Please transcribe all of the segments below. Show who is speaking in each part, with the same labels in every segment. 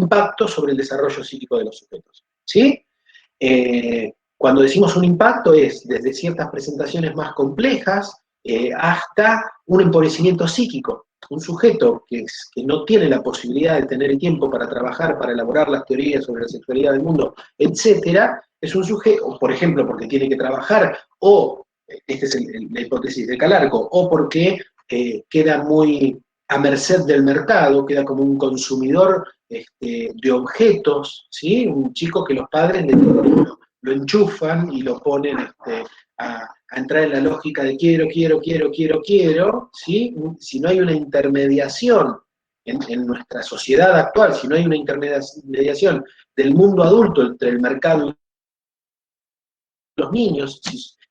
Speaker 1: impacto sobre el desarrollo psíquico de los sujetos, ¿sí? Cuando decimos un impacto es desde ciertas presentaciones más complejas hasta un empobrecimiento psíquico. Un sujeto que no tiene la posibilidad de tener tiempo para trabajar, para elaborar las teorías sobre la sexualidad del mundo, etcétera, es un sujeto, por ejemplo, porque tiene que trabajar, o, esta es la hipótesis de Calarco, o porque queda muy a merced del mercado, queda como un consumidor de objetos, ¿sí? Un chico que los padres lo enchufan y lo ponen a entrar en la lógica de quiero, ¿sí? Si no hay una intermediación en nuestra sociedad actual, si no hay una intermediación del mundo adulto entre el mercado y los niños,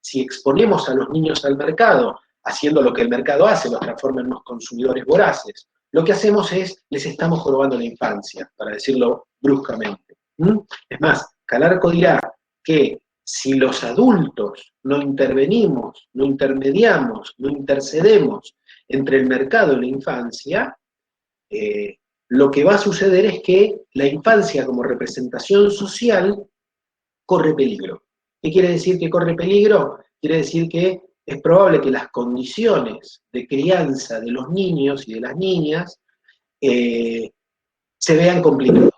Speaker 1: si exponemos a los niños al mercado, haciendo lo que el mercado hace, los transforma en unos consumidores voraces, lo que hacemos es, les estamos jorobando la infancia, para decirlo bruscamente. Es más, Calarco dirá que si los adultos no intervenimos, no intermediamos, no intercedemos entre el mercado y la infancia, lo que va a suceder es que la infancia como representación social corre peligro. ¿Qué quiere decir que corre peligro? Quiere decir que es probable que las condiciones de crianza de los niños y de las niñas se vean complicadas.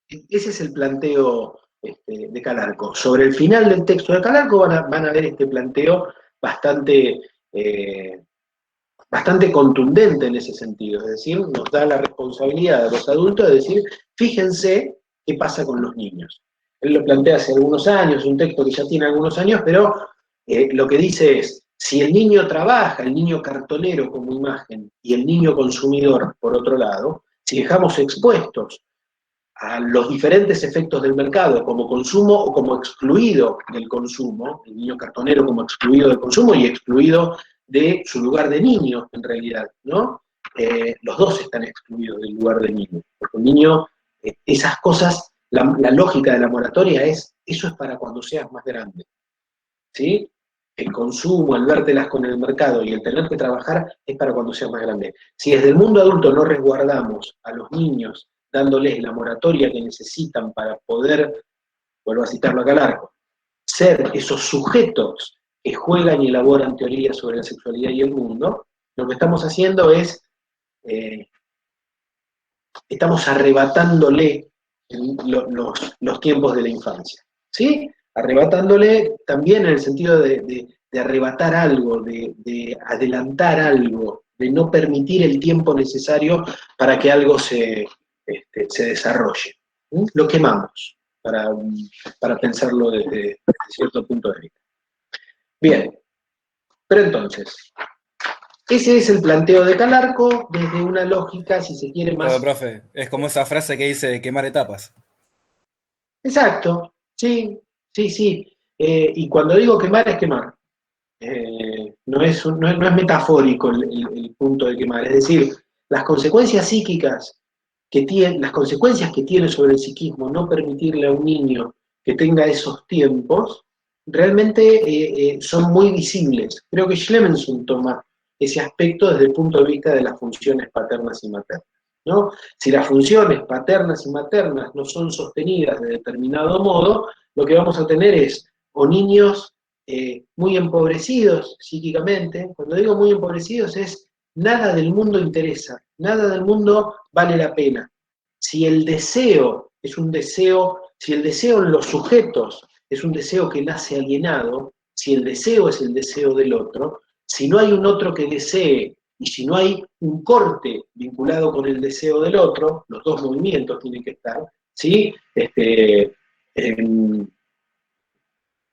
Speaker 1: Ese es el planteo de Calarco. Sobre el final del texto de Calarco van a ver este planteo bastante contundente en ese sentido, es decir, nos da la responsabilidad a los adultos de decir, fíjense qué pasa con los niños. Él lo plantea hace algunos años, un texto que ya tiene algunos años, pero lo que dice es, si el niño trabaja, el niño cartonero como imagen, y el niño consumidor por otro lado, si dejamos expuestos a los diferentes efectos del mercado como consumo o como excluido del consumo, el niño cartonero como excluido del consumo y excluido de su lugar de niño, en realidad, ¿no? Los dos están excluidos del lugar de niño, porque un niño, esas cosas, la lógica de la moratoria es, eso es para cuando seas más grande, ¿sí? El consumo, el vértelas con el mercado y el tener que trabajar es para cuando seas más grande. Si desde el mundo adulto no resguardamos a los niños dándoles la moratoria que necesitan para poder, vuelvo a citarlo a Calarco, ser esos sujetos que juegan y elaboran teorías sobre la sexualidad y el mundo, lo que estamos haciendo es, estamos arrebatándole los tiempos de la infancia, ¿sí? Arrebatándole también en el sentido de arrebatar algo, de adelantar algo, de no permitir el tiempo necesario para que algo se desarrolle. Lo quemamos, para pensarlo desde cierto punto de vista. Bien, pero entonces, ese es el planteo de Calarco desde una lógica, si se quiere, más...
Speaker 2: Claro, profe, es como esa frase que dice quemar etapas.
Speaker 1: Exacto, sí, sí, sí. Y cuando digo quemar, es quemar. No es metafórico el punto de quemar, es decir, las consecuencias psíquicas las consecuencias que tiene sobre el psiquismo no permitirle a un niño que tenga esos tiempos, realmente son muy visibles. Creo que Schlemenson toma ese aspecto desde el punto de vista de las funciones paternas y maternas, ¿no? Si las funciones paternas y maternas no son sostenidas de determinado modo, lo que vamos a tener es o niños muy empobrecidos psíquicamente. Cuando digo muy empobrecidos es nada del mundo interesa, nada del mundo vale la pena. Si el deseo es un deseo, si el deseo en los sujetos es un deseo que nace alienado, si el deseo es el deseo del otro, si no hay un otro que desee y si no hay un corte vinculado con el deseo del otro, los dos movimientos tienen que estar, ¿sí?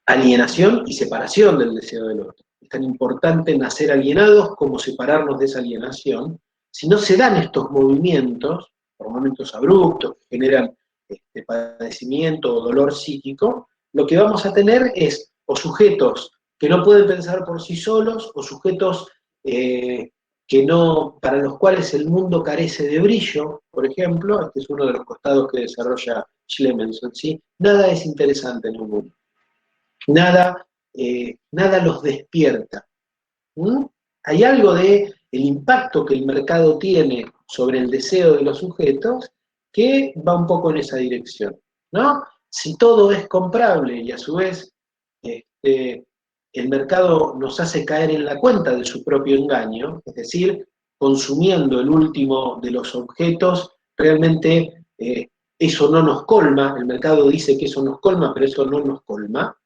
Speaker 1: Alienación y separación del deseo del otro. Es tan importante nacer alienados como separarnos de esa alienación. Si no se dan estos movimientos, por momentos abruptos, que generan padecimiento o dolor psíquico, lo que vamos a tener es o sujetos que no pueden pensar por sí solos, o sujetos para los cuales el mundo carece de brillo, por ejemplo, este es uno de los costados que desarrolla Schlemenson, ¿sí? Nada es interesante en el mundo. Nada los despierta. Hay algo de el impacto que el mercado tiene sobre el deseo de los sujetos que va un poco en esa dirección, ¿no? Si todo es comprable y a su vez el mercado nos hace caer en la cuenta de su propio engaño, es decir, consumiendo el último de los objetos, realmente eso no nos colma, el mercado dice que eso nos colma, pero eso no nos colma,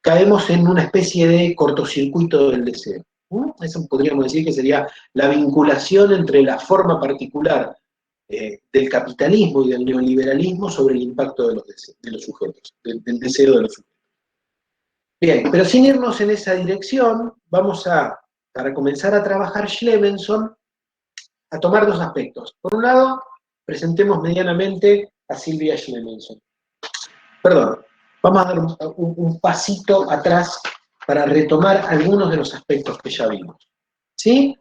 Speaker 1: caemos en una especie de cortocircuito del deseo. Eso podríamos decir que sería la vinculación entre la forma particular del capitalismo y del neoliberalismo sobre el impacto de los sujetos, del deseo de los sujetos. Bien, pero sin irnos en esa dirección, vamos a, para comenzar a trabajar Schlemenson, a tomar dos aspectos. Por un lado, presentemos medianamente a Silvia Schlemenson. Perdón, vamos a dar un pasito atrás para retomar algunos de los aspectos que ya vimos. ¿Sí?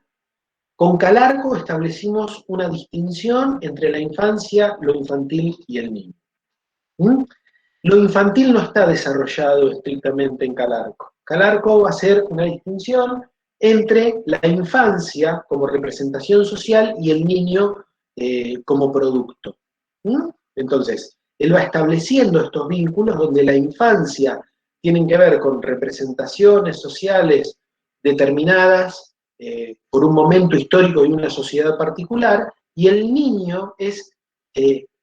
Speaker 1: Con Calarco establecimos una distinción entre la infancia, lo infantil y el niño. Lo infantil no está desarrollado estrictamente en Calarco. Calarco va a hacer una distinción entre la infancia como representación social y el niño como producto. Entonces, él va estableciendo estos vínculos donde la infancia tienen que ver con representaciones sociales determinadas por un momento histórico y una sociedad particular, y el niño es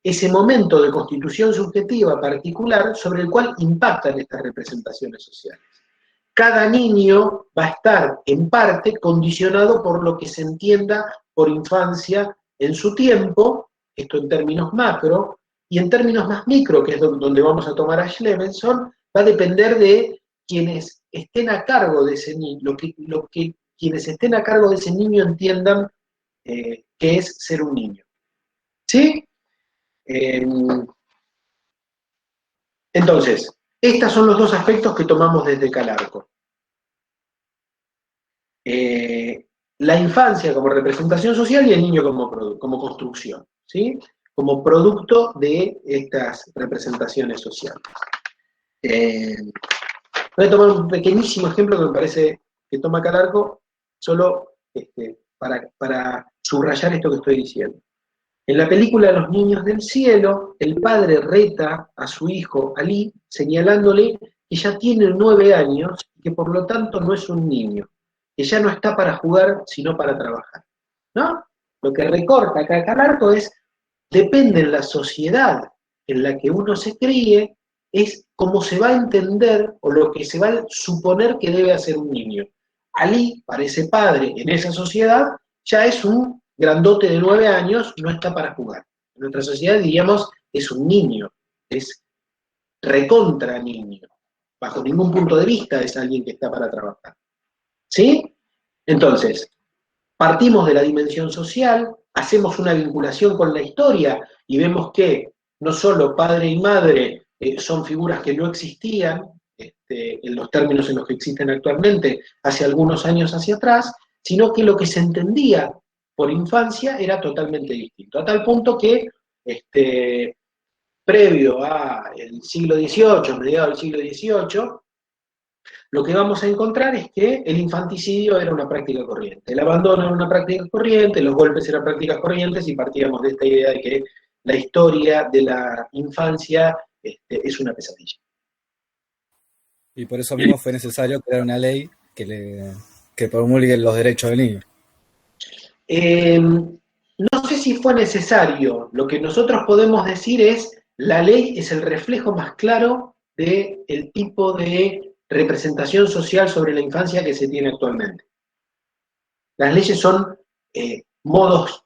Speaker 1: ese momento de constitución subjetiva particular sobre el cual impactan estas representaciones sociales. Cada niño va a estar en parte condicionado por lo que se entienda por infancia en su tiempo, esto en términos macro, y en términos más micro, que es donde vamos a tomar a Schlemenson, va a depender de quienes estén a cargo de ese niño, lo que quienes estén a cargo de ese niño entiendan que es ser un niño. ¿Sí? Entonces, estos son los dos aspectos que tomamos desde Calarco. La infancia como representación social y el niño como construcción, ¿sí? Como producto de estas representaciones sociales. Voy a tomar un pequeñísimo ejemplo que me parece que toma Calarco, solo para subrayar esto que estoy diciendo. En la película Los niños del cielo, el padre reta a su hijo Ali, señalándole que ya tiene 9 años y que por lo tanto no es un niño, que ya no está para jugar, sino para trabajar. ¿No? Lo que recorta acá Calarco es, depende de la sociedad en la que uno se críe, es cómo se va a entender o lo que se va a suponer que debe hacer un niño. Ali, para ese padre en esa sociedad, ya es un grandote de 9 años, no está para jugar. En nuestra sociedad diríamos, es un niño, es recontra niño. Bajo ningún punto de vista es alguien que está para trabajar. ¿Sí? Entonces, partimos de la dimensión social, hacemos una vinculación con la historia y vemos que no solo padre y madre son figuras que no existían en los términos en los que existen actualmente hace algunos años hacia atrás, sino que lo que se entendía por infancia era totalmente distinto, a tal punto que previo al siglo XVIII, mediados del siglo XVIII, lo que vamos a encontrar es que el infanticidio era una práctica corriente, el abandono era una práctica corriente, los golpes eran prácticas corrientes y partíamos de esta idea de que la historia de la infancia es una pesadilla.
Speaker 2: Y por eso mismo fue necesario crear una ley que promulgue los derechos del niño.
Speaker 1: No sé si fue necesario, lo que nosotros podemos decir es, la ley es el reflejo más claro del tipo de representación social sobre la infancia que se tiene actualmente. Las leyes son modos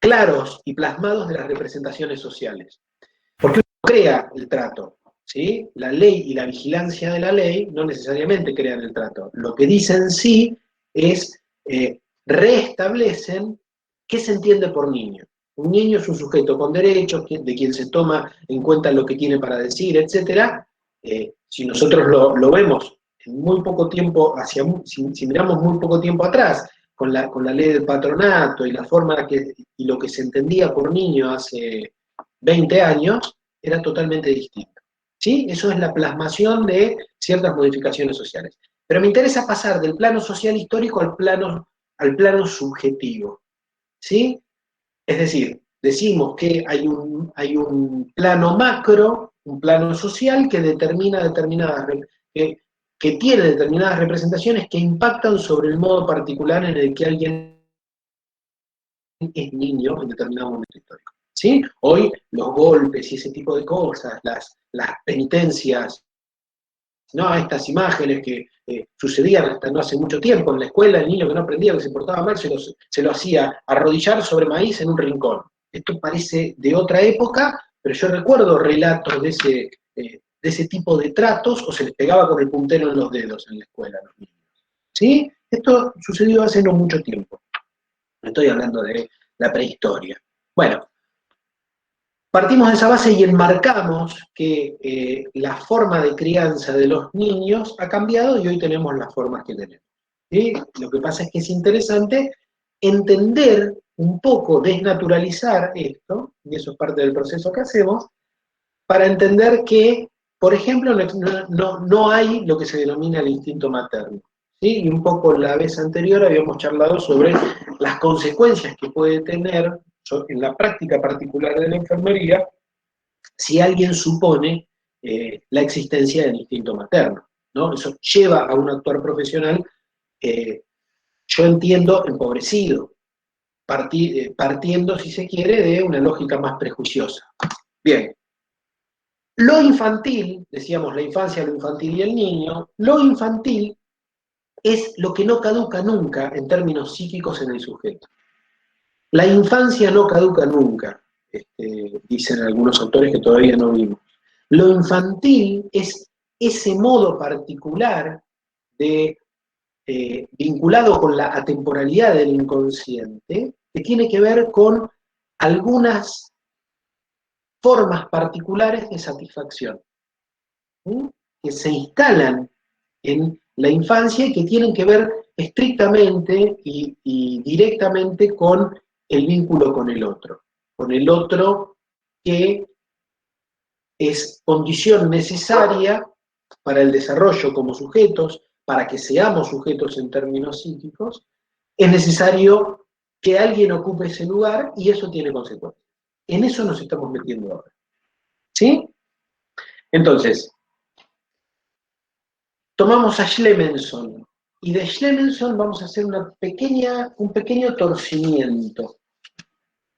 Speaker 1: claros y plasmados de las representaciones sociales. Porque uno crea el trato, ¿sí? La ley y la vigilancia de la ley no necesariamente crean el trato. Lo que dicen sí es reestablecen qué se entiende por niño. Un niño es un sujeto con derechos, de quien se toma en cuenta lo que tiene para decir, etc. Si nosotros lo vemos en muy poco tiempo, si miramos muy poco tiempo atrás, con la ley del patronato y la forma y lo que se entendía por niño hace 20 años, era totalmente distinto. ¿Sí? Eso es la plasmación de ciertas modificaciones sociales. Pero me interesa pasar del plano social histórico al plano subjetivo. ¿Sí? Es decir, decimos que hay un plano macro, un plano social que determina que tiene determinadas representaciones que impactan sobre el modo particular en el que alguien es niño en determinado momento histórico. ¿Sí? Hoy los golpes y ese tipo de cosas, las penitencias, ¿no? Estas imágenes que sucedían hasta no hace mucho tiempo en la escuela, el niño que no aprendía, que se portaba mal, se lo hacía arrodillar sobre maíz en un rincón. Esto parece de otra época, pero yo recuerdo relatos de ese tipo de tratos, o se les pegaba con el puntero en los dedos en la escuela a los niños. ¿Sí? Esto sucedió hace no mucho tiempo. Estoy hablando de la prehistoria. Bueno, partimos de esa base y enmarcamos que la forma de crianza de los niños ha cambiado y hoy tenemos las formas que tenemos. ¿Sí? Lo que pasa es que es interesante entender un poco, desnaturalizar esto, y eso es parte del proceso que hacemos, para entender que, por ejemplo, no hay lo que se denomina el instinto materno. ¿Sí? Y un poco la vez anterior habíamos charlado sobre las consecuencias que puede tener en la práctica particular de la enfermería si alguien supone la existencia del instinto materno, ¿no? Eso lleva a un actuar profesional, yo entiendo, empobrecido, partiendo, si se quiere, de una lógica más prejuiciosa. Bien, lo infantil, decíamos la infancia, lo infantil y el niño, lo infantil es lo que no caduca nunca en términos psíquicos en el sujeto. La infancia no caduca nunca, dicen algunos autores que todavía no vimos. Lo infantil es ese modo particular vinculado con la atemporalidad del inconsciente, que tiene que ver con algunas formas particulares de satisfacción, ¿sí? Que se instalan en la infancia y que tienen que ver estrictamente y directamente con el vínculo con el otro que es condición necesaria para el desarrollo como sujetos, para que seamos sujetos en términos psíquicos, es necesario que alguien ocupe ese lugar y eso tiene consecuencias. En eso nos estamos metiendo ahora. ¿Sí? Entonces, tomamos a Schlemenson, y de Schlemenson vamos a hacer un pequeño torcimiento.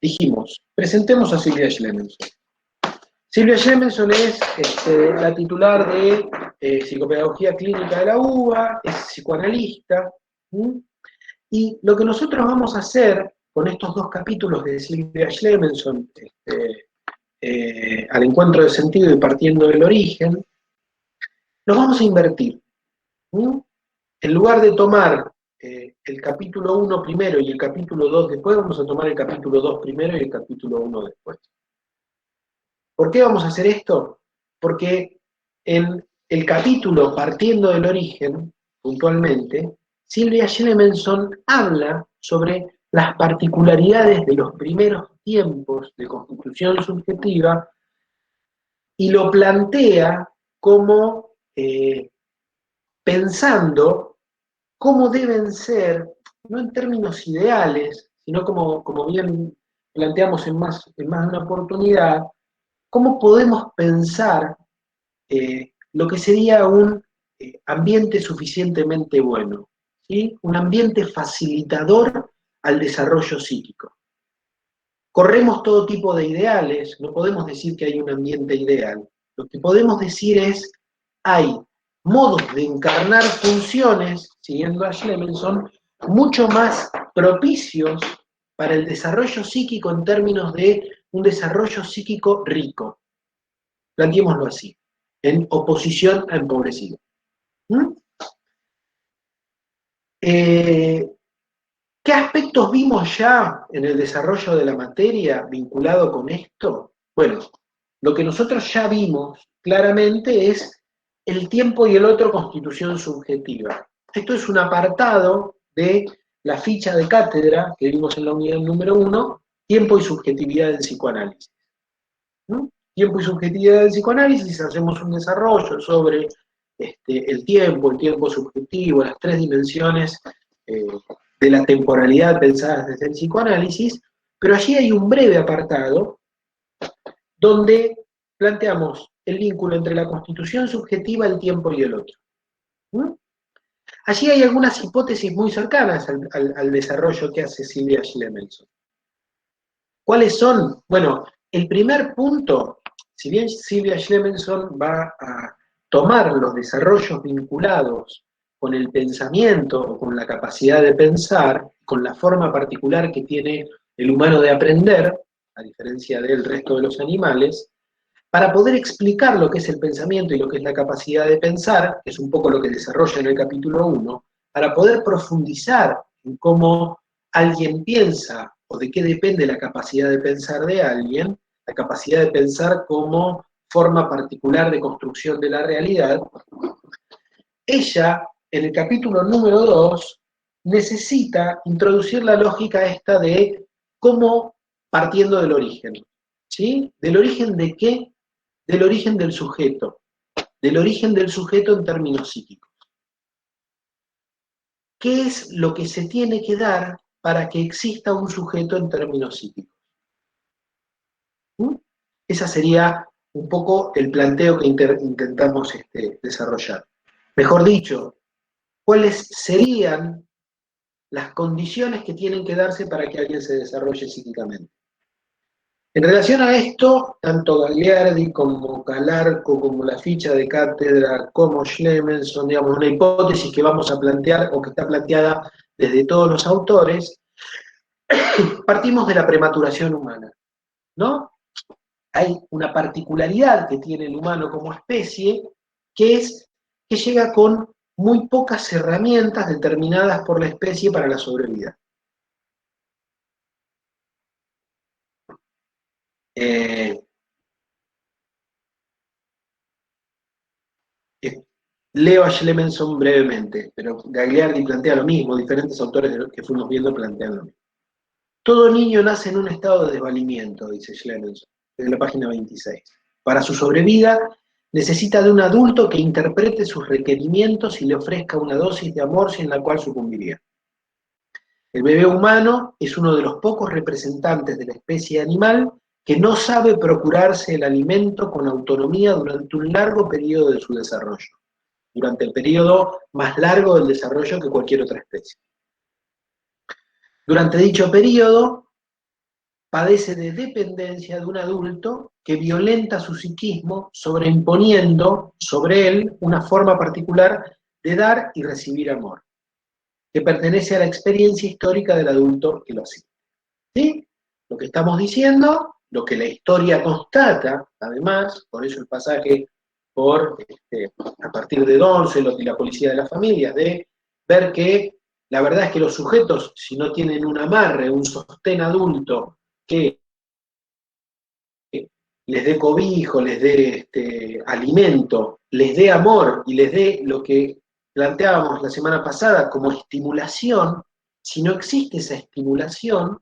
Speaker 1: Dijimos, presentemos a Silvia Schlemenson. Silvia Schlemenson es la titular de Psicopedagogía Clínica de la UBA, es psicoanalista, ¿sí? Y lo que nosotros vamos a hacer con estos dos capítulos de Silvia Schlemenson, al encuentro de sentido y partiendo del origen, los vamos a invertir. En lugar de tomar el capítulo 1 primero y el capítulo 2 después, vamos a tomar el capítulo 2 primero y el capítulo 1 después. ¿Por qué vamos a hacer esto? Porque en el capítulo partiendo del origen, puntualmente, Silvia Schlemenson habla sobre las particularidades de los primeros tiempos de constitución subjetiva y lo plantea como pensando cómo deben ser, no en términos ideales, sino como bien planteamos en más de una oportunidad, cómo podemos pensar lo que sería un ambiente suficientemente bueno, ¿sí? Un ambiente facilitador al desarrollo psíquico. Corremos todo tipo de ideales, no podemos decir que hay un ambiente ideal. Lo que podemos decir es, hay modos de encarnar funciones, siguiendo a Schlemenson, mucho más propicios para el desarrollo psíquico en términos de un desarrollo psíquico rico. Planteémoslo así, en oposición a empobrecido. ¿Qué aspectos vimos ya en el desarrollo de la materia vinculado con esto? Bueno, lo que nosotros ya vimos claramente es el tiempo y el otro constitución subjetiva. Esto es un apartado de la ficha de cátedra que vimos en la unidad número 1, tiempo y subjetividad del psicoanálisis. Tiempo y subjetividad del psicoanálisis, hacemos un desarrollo sobre el tiempo subjetivo, las tres dimensiones de la temporalidad pensadas desde el psicoanálisis, Pero allí hay un breve apartado donde planteamos el vínculo entre la constitución subjetiva, el tiempo y el otro. ¿Mm? Allí hay algunas hipótesis muy cercanas al desarrollo que hace Sylvia Schlemelson. ¿Cuáles son? Bueno, el primer punto, si bien Sylvia Schlemelson va a tomar los desarrollos vinculados con el pensamiento o con la capacidad de pensar, con la forma particular que tiene el humano de aprender, a diferencia del resto de los animales, para poder explicar lo que es el pensamiento y lo que es la capacidad de pensar, que es un poco lo que desarrolla en el capítulo 1, para poder profundizar en cómo alguien piensa o de qué depende la capacidad de pensar de alguien, la capacidad de pensar como forma particular de construcción de la realidad, ella, en el capítulo número 2, necesita introducir la lógica esta de cómo partiendo del origen. ¿Sí? ¿Del origen de qué? Del origen del sujeto en términos psíquicos. ¿Qué es lo que se tiene que dar para que exista un sujeto en términos psíquicos? ¿Mm? Ese sería un poco el planteo que intentamos desarrollar. Mejor dicho, ¿cuáles serían las condiciones que tienen que darse para que alguien se desarrolle psíquicamente? En relación a esto, tanto Gagliardi como Calarco, como la ficha de cátedra, como Schlemelson, digamos, una hipótesis que vamos a plantear o que está planteada desde todos los autores, partimos de la prematuración humana, ¿no? Hay una particularidad que tiene el humano como especie, que es que llega con muy pocas herramientas determinadas por la especie para la sobrevida. Leo a Schlemelson brevemente, pero Gagliardi plantea lo mismo, diferentes autores de los que fuimos viendo plantean lo mismo. Todo niño nace en un estado de desvalimiento, dice Schlemelson, desde la página 26. Para su sobrevida, necesita de un adulto que interprete sus requerimientos y le ofrezca una dosis de amor sin la cual sucumbiría. El bebé humano es uno de los pocos representantes de la especie animal que no sabe procurarse el alimento con autonomía durante un largo periodo de su desarrollo, durante el periodo más largo del desarrollo que cualquier otra especie. Durante dicho periodo, padece de dependencia de un adulto que violenta su psiquismo, sobreimponiendo sobre él una forma particular de dar y recibir amor, que pertenece a la experiencia histórica del adulto que lo asiste. ¿Sí? Lo que estamos diciendo, lo que la historia constata, además, por eso el pasaje a partir de Doncelot y la policía de las familias, de ver que la verdad es que los sujetos, si no tienen un amarre, un sostén adulto que les dé cobijo, les dé alimento, les dé amor y les dé lo que planteábamos la semana pasada como estimulación, si no existe esa estimulación,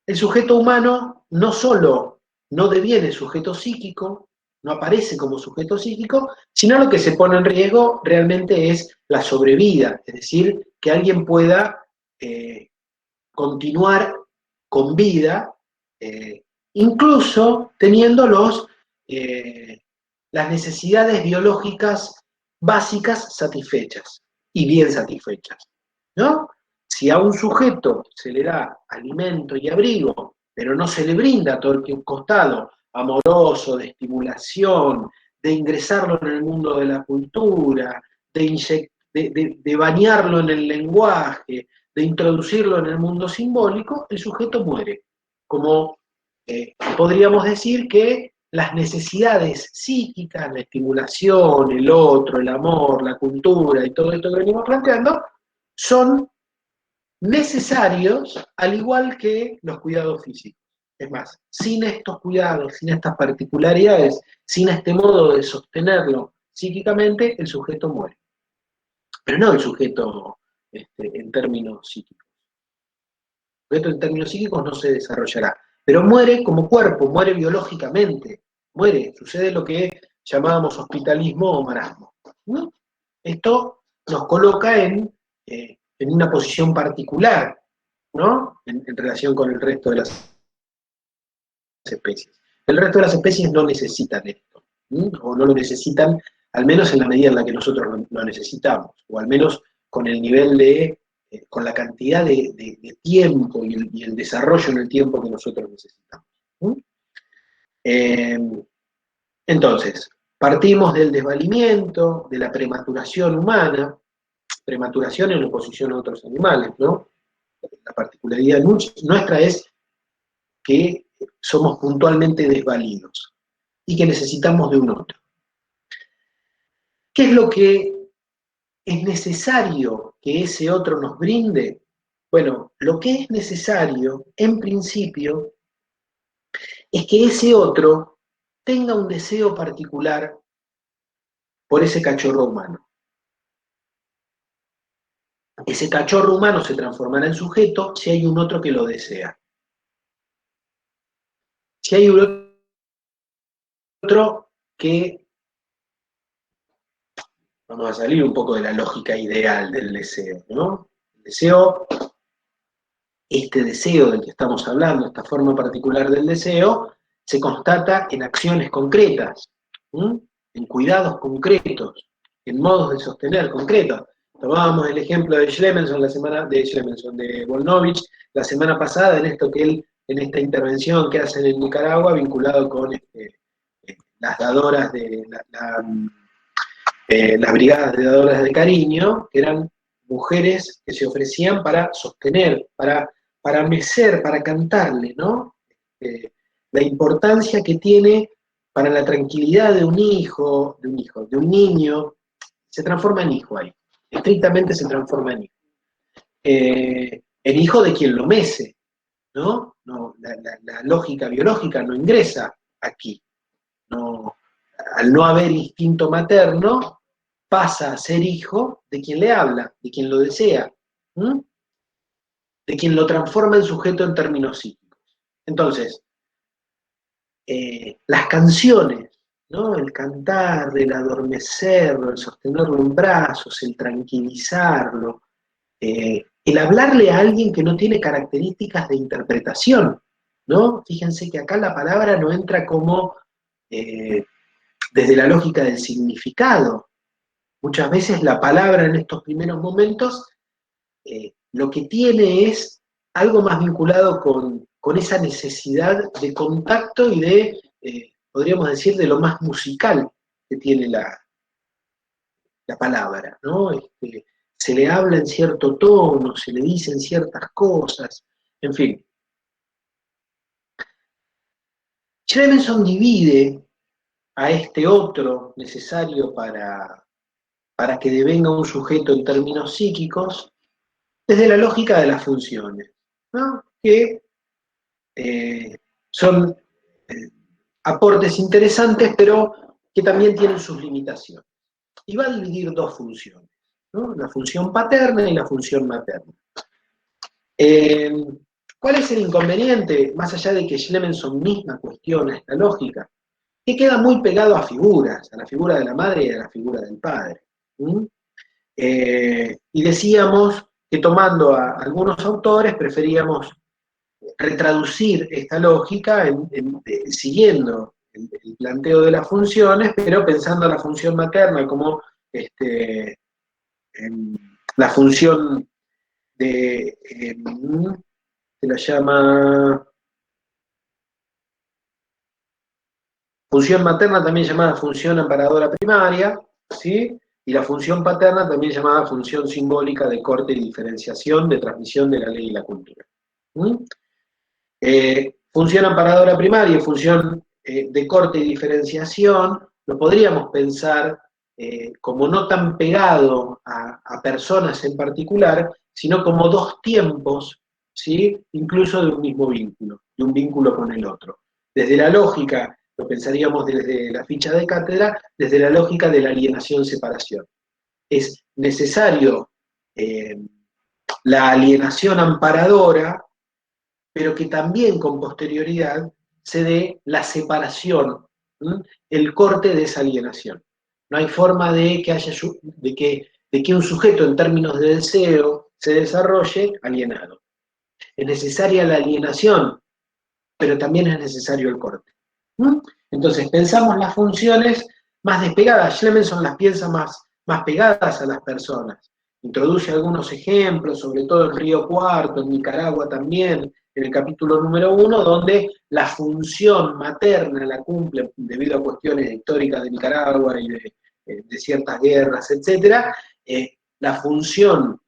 Speaker 1: el sujeto humano no solo no deviene sujeto psíquico, no aparece como sujeto psíquico, sino lo que se pone en riesgo realmente es la sobrevida, es decir, que alguien pueda continuar con vida, incluso teniendo las necesidades biológicas básicas satisfechas y bien satisfechas, ¿no? Si a un sujeto se le da alimento y abrigo, pero no se le brinda todo el costado amoroso, de estimulación, de ingresarlo en el mundo de la cultura, de bañarlo en el lenguaje, de introducirlo en el mundo simbólico, el sujeto muere. Como podríamos decir que las necesidades psíquicas, la estimulación, el otro, el amor, la cultura y todo esto que venimos planteando, son necesarios al igual que los cuidados físicos. Es más, sin estos cuidados, sin estas particularidades, sin este modo de sostenerlo psíquicamente, el sujeto muere. Pero no el sujeto en términos psíquicos. El sujeto en términos psíquicos no se desarrollará, pero muere como cuerpo, muere biológicamente, muere, sucede lo que llamábamos hospitalismo o marasmo. ¿No? Esto nos coloca en una posición particular ¿no? En relación con el resto de las especies. El resto de las especies no necesitan esto, o no lo necesitan, al menos en la medida en la que nosotros lo necesitamos, o al menos con el nivel de, con la cantidad de tiempo y el desarrollo en el tiempo que nosotros necesitamos. Eh, entonces, partimos del desvalimiento, de la prematuración humana, prematuración en oposición a otros animales, ¿no? La particularidad nuestra es que somos puntualmente desvalidos y que necesitamos de un otro. ¿Qué es lo que es necesario que ese otro nos brinde? Bueno, lo que es necesario, en principio, es que ese otro tenga un deseo particular por ese cachorro humano. Ese cachorro humano se transformará en sujeto si hay un otro que lo desea. Si hay un otro que, vamos a salir un poco de la lógica ideal del deseo, ¿no? El deseo, este deseo del que estamos hablando, esta forma particular del deseo, se constata en acciones concretas, en cuidados concretos, en modos de sostener concretos. Tomábamos el ejemplo de Schlemenson de Volnovich la semana pasada, en esto que él, en esta intervención que hacen en Nicaragua, vinculado con las dadoras de las brigadas de dadoras de cariño, que eran mujeres que se ofrecían para sostener, para mecer, para cantarle, ¿no? La importancia que tiene para la tranquilidad de un niño, se transforma en hijo ahí, estrictamente se transforma en hijo. En hijo de quien lo mece, ¿no? La lógica biológica no ingresa aquí. No, al no haber instinto materno, pasa a ser hijo de quien le habla, de quien lo desea, de quien lo transforma en sujeto en términos psíquicos. Entonces, las canciones, ¿no? El cantar, el adormecerlo, el sostenerlo en brazos, el tranquilizarlo, el hablarle a alguien que no tiene características de interpretación, ¿no? Fíjense que acá la palabra no entra como desde la lógica del significado. Muchas veces la palabra en estos primeros momentos lo que tiene es algo más vinculado con esa necesidad de contacto y de, podríamos decir, de lo más musical que tiene la palabra, ¿no? Se le habla en cierto tono, se le dicen ciertas cosas, en fin. Schlemenson divide a este otro necesario para que devenga un sujeto en términos psíquicos desde la lógica de las funciones, ¿no? Que son aportes interesantes, pero que también tienen sus limitaciones. Y va a dividir dos funciones, ¿no? La función paterna y la función materna. ¿Cuál es el inconveniente, más allá de que Schlemenson misma cuestiona esta lógica? Que queda muy pegado a figuras, a la figura de la madre y a la figura del padre. Y decíamos que tomando a algunos autores preferíamos retraducir esta lógica siguiendo el planteo de las funciones, pero pensando a la función materna como la función de, se la llama función materna, también llamada función amparadora primaria, ¿sí? Y la función paterna también llamada función simbólica de corte y diferenciación, de transmisión de la ley y la cultura. Función amparadora primaria y función de corte y diferenciación, lo podríamos pensar como no tan pegado a personas en particular, sino como dos tiempos, ¿sí? Incluso de un mismo vínculo, de un vínculo con el otro. Desde la lógica, lo pensaríamos desde la ficha de cátedra, desde la lógica de la alienación-separación. Es necesario la alienación amparadora, pero que también con posterioridad se dé la separación, el corte de esa alienación. No hay forma de que un sujeto en términos de deseo se desarrolle alienado. es necesaria la alienación, pero también es necesario el corte. ¿Mm? Entonces, pensamos las funciones más despegadas. Schlemenson las piensa más pegadas a las personas. Introduce algunos ejemplos, sobre todo en Río Cuarto, en Nicaragua también, en el capítulo número 1, donde la función materna la cumple, debido a cuestiones históricas de Nicaragua y de ciertas guerras, etc., la función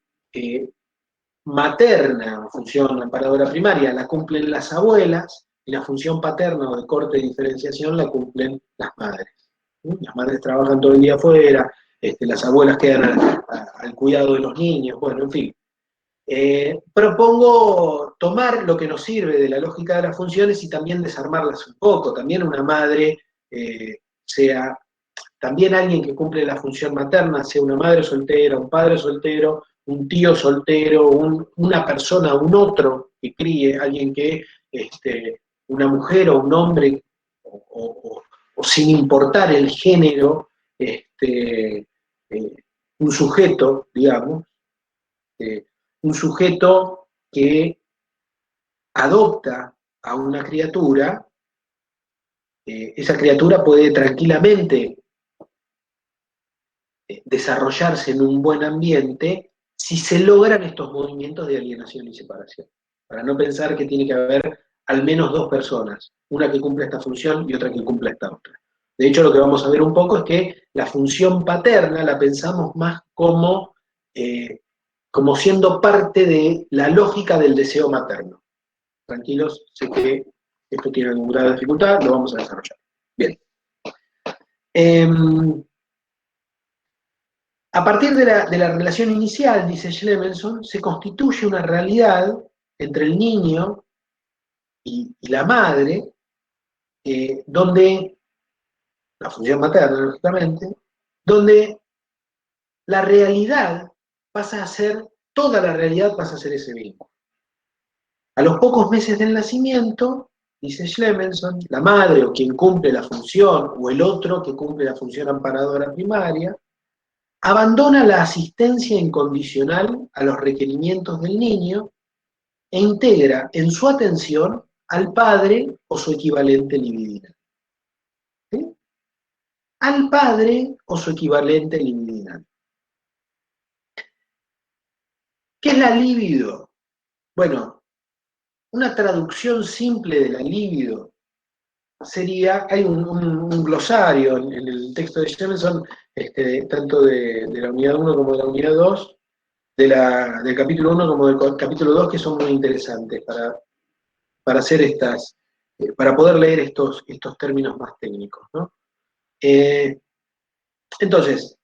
Speaker 1: materna, función amparadora primaria, la cumplen las abuelas, y la función paterna o de corte y diferenciación la cumplen las madres. Las madres trabajan todo el día afuera, las abuelas quedan al cuidado de los niños, bueno, en fin. Propongo tomar lo que nos sirve de la lógica de las funciones y también desarmarlas un poco. También una madre sea, también alguien que cumple la función materna, sea una madre soltera, un padre soltero, un tío soltero, una persona, un otro que críe, alguien que, una mujer o un hombre, o sin importar el género, un sujeto, digamos, un sujeto que adopta a una criatura, esa criatura puede tranquilamente desarrollarse en un buen ambiente si se logran estos movimientos de alienación y separación. Para no pensar que tiene que haber al menos dos personas, una que cumple esta función y otra que cumple esta otra. De hecho, lo que vamos a ver un poco es que la función paterna la pensamos más como siendo parte de la lógica del deseo materno. Tranquilos, sé que esto tiene algún grado de dificultad, lo vamos a desarrollar. Bien. A partir de la relación inicial, dice Schlemenson, se constituye una realidad entre el niño y la madre, donde, la función materna, lógicamente, donde la realidad pasa a ser, toda la realidad pasa a ser ese vínculo. A los pocos meses del nacimiento, dice Schlemenson, la madre o quien cumple la función, o el otro que cumple la función amparadora primaria, abandona la asistencia incondicional a los requerimientos del niño e integra en su atención al padre o su equivalente libidinal. ¿Sí? Al padre o su equivalente libidinal. ¿Qué es la libido? Bueno, una traducción simple de la libido sería, hay un glosario en el texto de Schlemenson, tanto de la unidad 1 como de la unidad 2, del capítulo 1 como del capítulo 2, que son muy interesantes para hacer para poder leer estos términos más técnicos, ¿no? Entonces,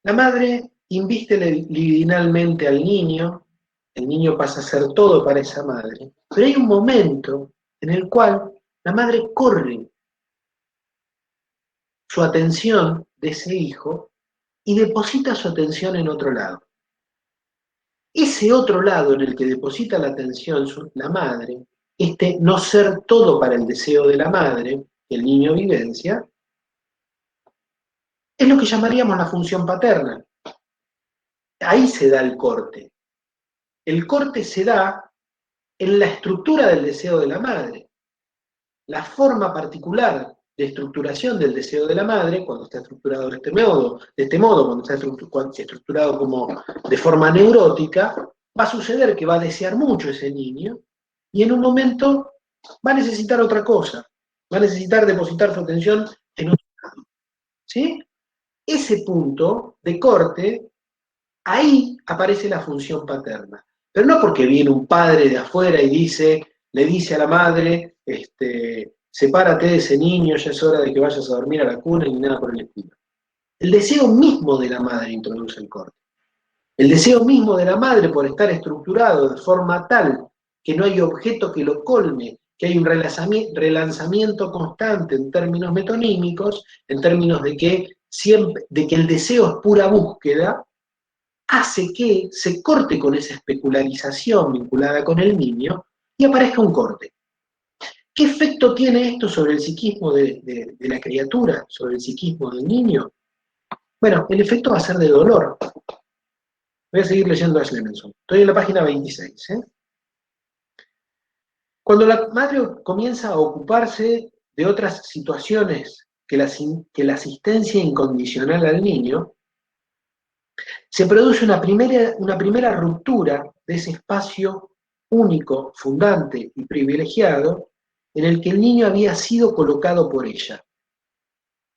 Speaker 1: la madre inviste libidinalmente al niño, el niño pasa a ser todo para esa madre, pero hay un momento en el cual la madre corre su atención de ese hijo y deposita su atención en otro lado. Ese otro lado en el que deposita la atención la madre, no ser todo para el deseo de la madre, que el niño vivencia, es lo que llamaríamos la función paterna. Ahí se da el corte. El corte se da en la estructura del deseo de la madre. La forma particular de estructuración del deseo de la madre, cuando está estructurado de este modo, cuando está estructurado como de forma neurótica, va a suceder que va a desear mucho ese niño y en un momento va a necesitar otra cosa, va a necesitar depositar su atención en otro lado. ¿Sí? Ese punto de corte, ahí aparece la función paterna. Pero no porque viene un padre de afuera y le dice a la madre, sepárate de ese niño, ya es hora de que vayas a dormir a la cuna, ni nada por el estilo. El deseo mismo de la madre introduce el corte. El deseo mismo de la madre, por estar estructurado de forma tal que no hay objeto que lo colme, que hay un relanzamiento constante en términos metonímicos, en términos de que el deseo es pura búsqueda, hace que se corte con esa especularización vinculada con el niño y aparezca un corte. ¿Qué efecto tiene esto sobre el psiquismo de la criatura, sobre el psiquismo del niño? Bueno, el efecto va a ser de dolor. Voy a seguir leyendo a Clemenson. Estoy en la página 26. Cuando la madre comienza a ocuparse de otras situaciones que la asistencia incondicional al niño, se produce una primera ruptura de ese espacio único, fundante y privilegiado en el que el niño había sido colocado por ella.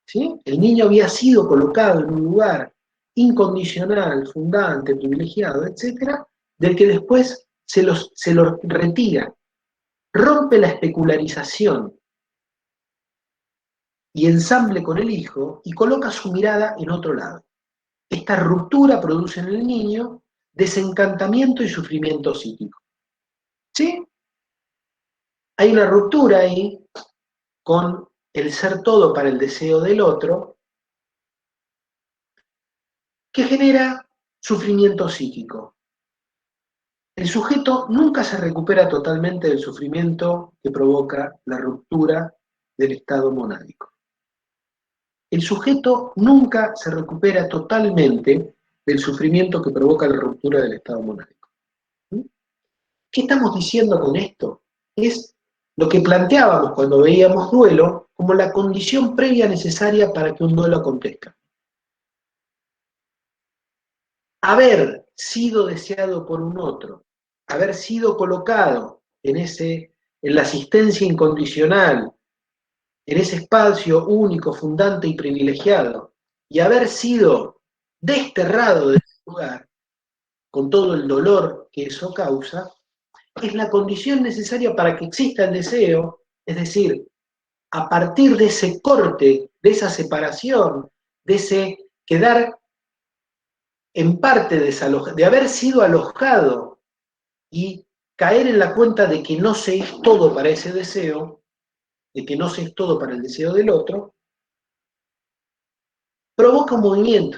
Speaker 1: ¿Sí? El niño había sido colocado en un lugar incondicional, fundante, privilegiado, etc., del que después se lo retira, rompe la especularización y ensamble con el hijo y coloca su mirada en otro lado. Esta ruptura produce en el niño desencantamiento y sufrimiento psíquico. ¿Sí? Hay una ruptura ahí con el ser todo para el deseo del otro que genera sufrimiento psíquico. El sujeto nunca se recupera totalmente del sufrimiento que provoca la ruptura del estado monádico. El sujeto nunca se recupera totalmente del sufrimiento que provoca la ruptura del estado monádico. ¿Qué estamos diciendo con esto? Es lo que planteábamos cuando veíamos duelo como la condición previa necesaria para que un duelo acontezca. Haber sido deseado por un otro, haber sido colocado en la asistencia incondicional, en ese espacio único, fundante y privilegiado, y haber sido desterrado de ese lugar, con todo el dolor que eso causa, es la condición necesaria para que exista el deseo, es decir, a partir de ese corte, de esa separación, de ese quedar en parte desalojado, de haber sido alojado y caer en la cuenta de que no se es todo para ese deseo, de que no se es todo para el deseo del otro, provoca un movimiento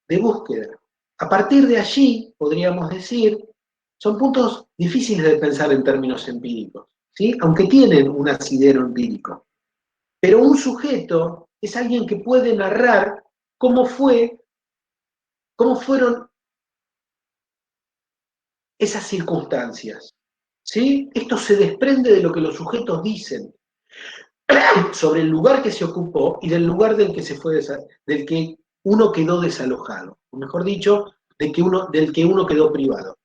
Speaker 1: de búsqueda. A partir de allí, podríamos decir, son puntos difíciles de pensar en términos empíricos, ¿sí? Aunque tienen un asidero empírico. Pero un sujeto es alguien que puede narrar cómo fueron esas circunstancias, ¿sí? Esto se desprende de lo que los sujetos dicen sobre el lugar que se ocupó y del lugar del que uno quedó desalojado, o mejor dicho, del que uno quedó privado.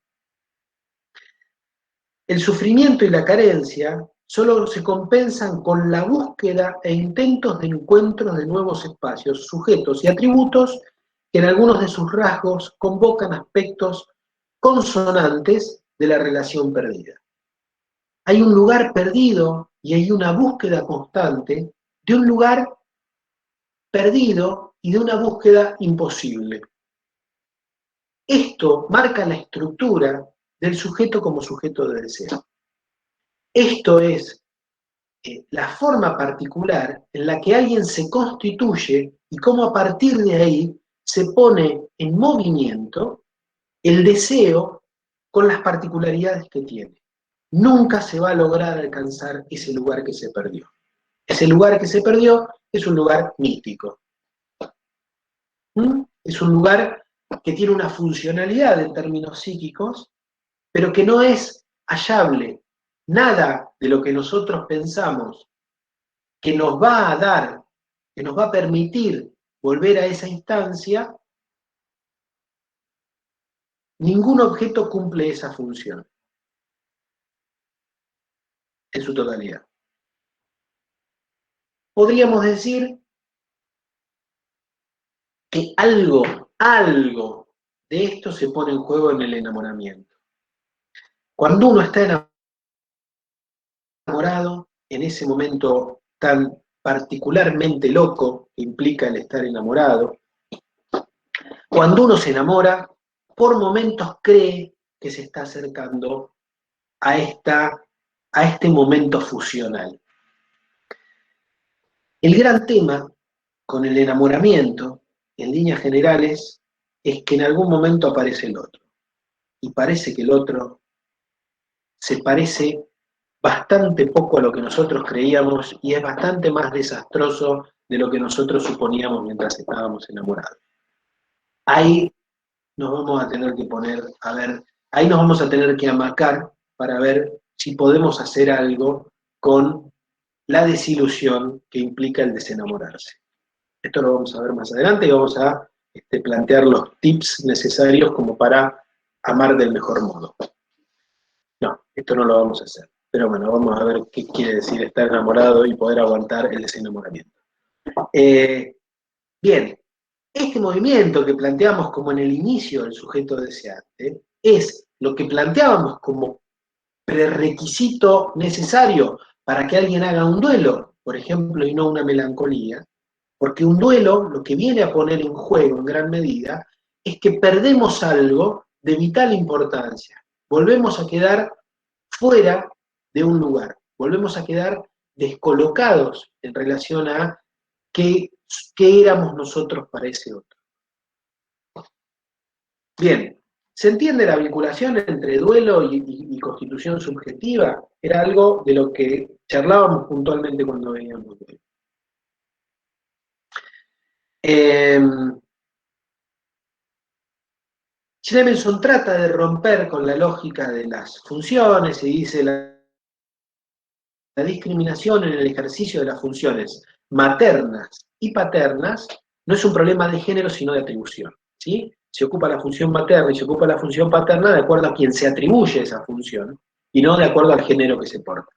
Speaker 1: El sufrimiento y la carencia solo se compensan con la búsqueda e intentos de encuentros de nuevos espacios, sujetos y atributos que en algunos de sus rasgos convocan aspectos consonantes de la relación perdida. Hay un lugar perdido y hay una búsqueda constante de un lugar perdido y de una búsqueda imposible. Esto marca la estructura del sujeto como sujeto de deseo. Esto es la forma particular en la que alguien se constituye y cómo a partir de ahí se pone en movimiento el deseo con las particularidades que tiene. Nunca se va a lograr alcanzar ese lugar que se perdió. Ese lugar que se perdió es un lugar mítico. Es un lugar que tiene una funcionalidad en términos psíquicos, pero que no es hallable. Nada de lo que nosotros pensamos que nos va a dar, que nos va a permitir volver a esa instancia, ningún objeto cumple esa función en su totalidad. Podríamos decir que algo de esto se pone en juego en el enamoramiento. Cuando uno está enamorado, en ese momento tan particularmente loco que implica el estar enamorado, cuando uno se enamora, por momentos cree que se está acercando a este momento fusional. El gran tema con el enamoramiento, en líneas generales, es que en algún momento aparece el otro. Y parece que el otro se parece bastante poco a lo que nosotros creíamos y es bastante más desastroso de lo que nosotros suponíamos mientras estábamos enamorados. Hay nos vamos a tener que poner, a ver, ahí nos vamos a tener que amacar para ver si podemos hacer algo con la desilusión que implica el desenamorarse. Esto lo vamos a ver más adelante y vamos a plantear los tips necesarios como para amar del mejor modo. No, esto no lo vamos a hacer. Pero bueno, vamos a ver qué quiere decir estar enamorado y poder aguantar el desenamoramiento. Bien, este movimiento que planteamos como en el inicio del sujeto deseante es lo que planteábamos como prerequisito necesario para que alguien haga un duelo, por ejemplo, y no una melancolía, porque un duelo lo que viene a poner en juego en gran medida es que perdemos algo de vital importancia, volvemos a quedar fuera de un lugar, volvemos a quedar descolocados en relación a qué éramos nosotros para ese otro. Bien, ¿se entiende la vinculación entre duelo y constitución subjetiva? Era algo de lo que charlábamos puntualmente cuando veíamos duelo. Levenson trata de romper con la lógica de las funciones y dice la discriminación en el ejercicio de las funciones maternas y paternas no es un problema de género sino de atribución, ¿sí? Se ocupa la función materna y se ocupa la función paterna de acuerdo a quien se atribuye esa función y no de acuerdo al género que se porta.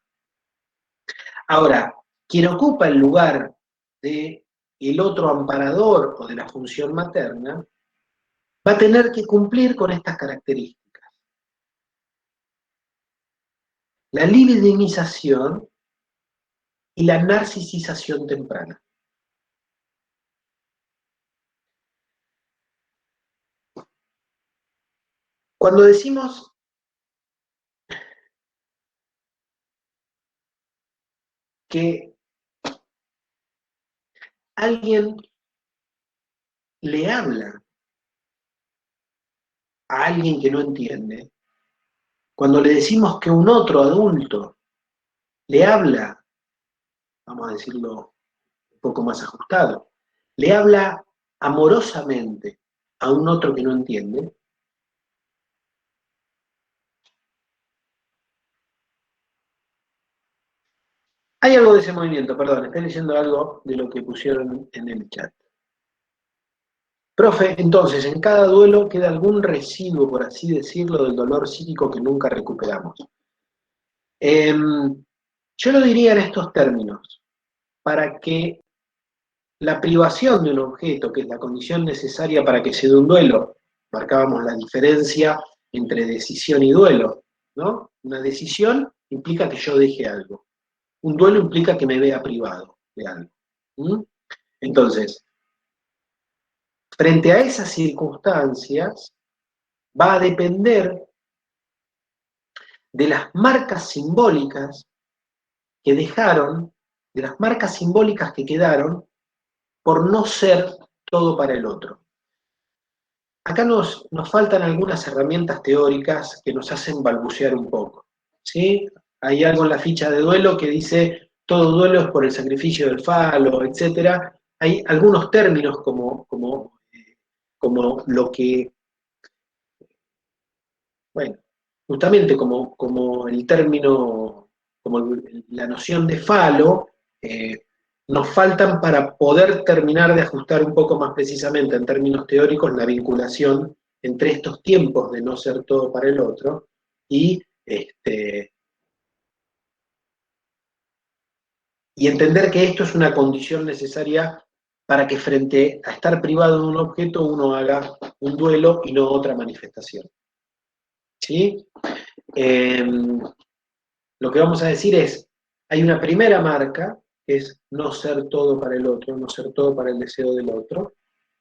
Speaker 1: Ahora, quien ocupa el lugar de el otro amparador o de la función materna va a tener que cumplir con estas características. La libidinización y la narcisización temprana. Cuando decimos que alguien le habla a alguien que no entiende, cuando le decimos que un otro adulto le habla, vamos a decirlo un poco más ajustado, le habla amorosamente a un otro que no entiende, hay algo de ese movimiento, perdón, estoy leyendo algo de lo que pusieron en el chat. Profe, entonces, en cada duelo queda algún residuo, por así decirlo, del dolor psíquico que nunca recuperamos. Yo lo diría en estos términos, para que la privación de un objeto, que es la condición necesaria para que se dé un duelo, marcábamos la diferencia entre decisión y duelo, ¿no? Una decisión implica que yo deje algo. Un duelo implica que me vea privado de algo. Entonces, frente a esas circunstancias, va a depender de las marcas simbólicas que dejaron, de las marcas simbólicas que quedaron por no ser todo para el otro. Acá nos faltan algunas herramientas teóricas que nos hacen balbucear un poco, ¿sí? Hay algo en la ficha de duelo que dice todo duelo es por el sacrificio del falo, etc. Hay algunos términos como lo que, bueno, justamente como el término, como la noción de falo, nos faltan para poder terminar de ajustar un poco más precisamente en términos teóricos la vinculación entre estos tiempos de no ser todo para el otro y entender que esto es una condición necesaria para que frente a estar privado de un objeto uno haga un duelo y no otra manifestación. ¿Sí? Lo que vamos a decir es, hay una primera marca, que es no ser todo para el otro, no ser todo para el deseo del otro,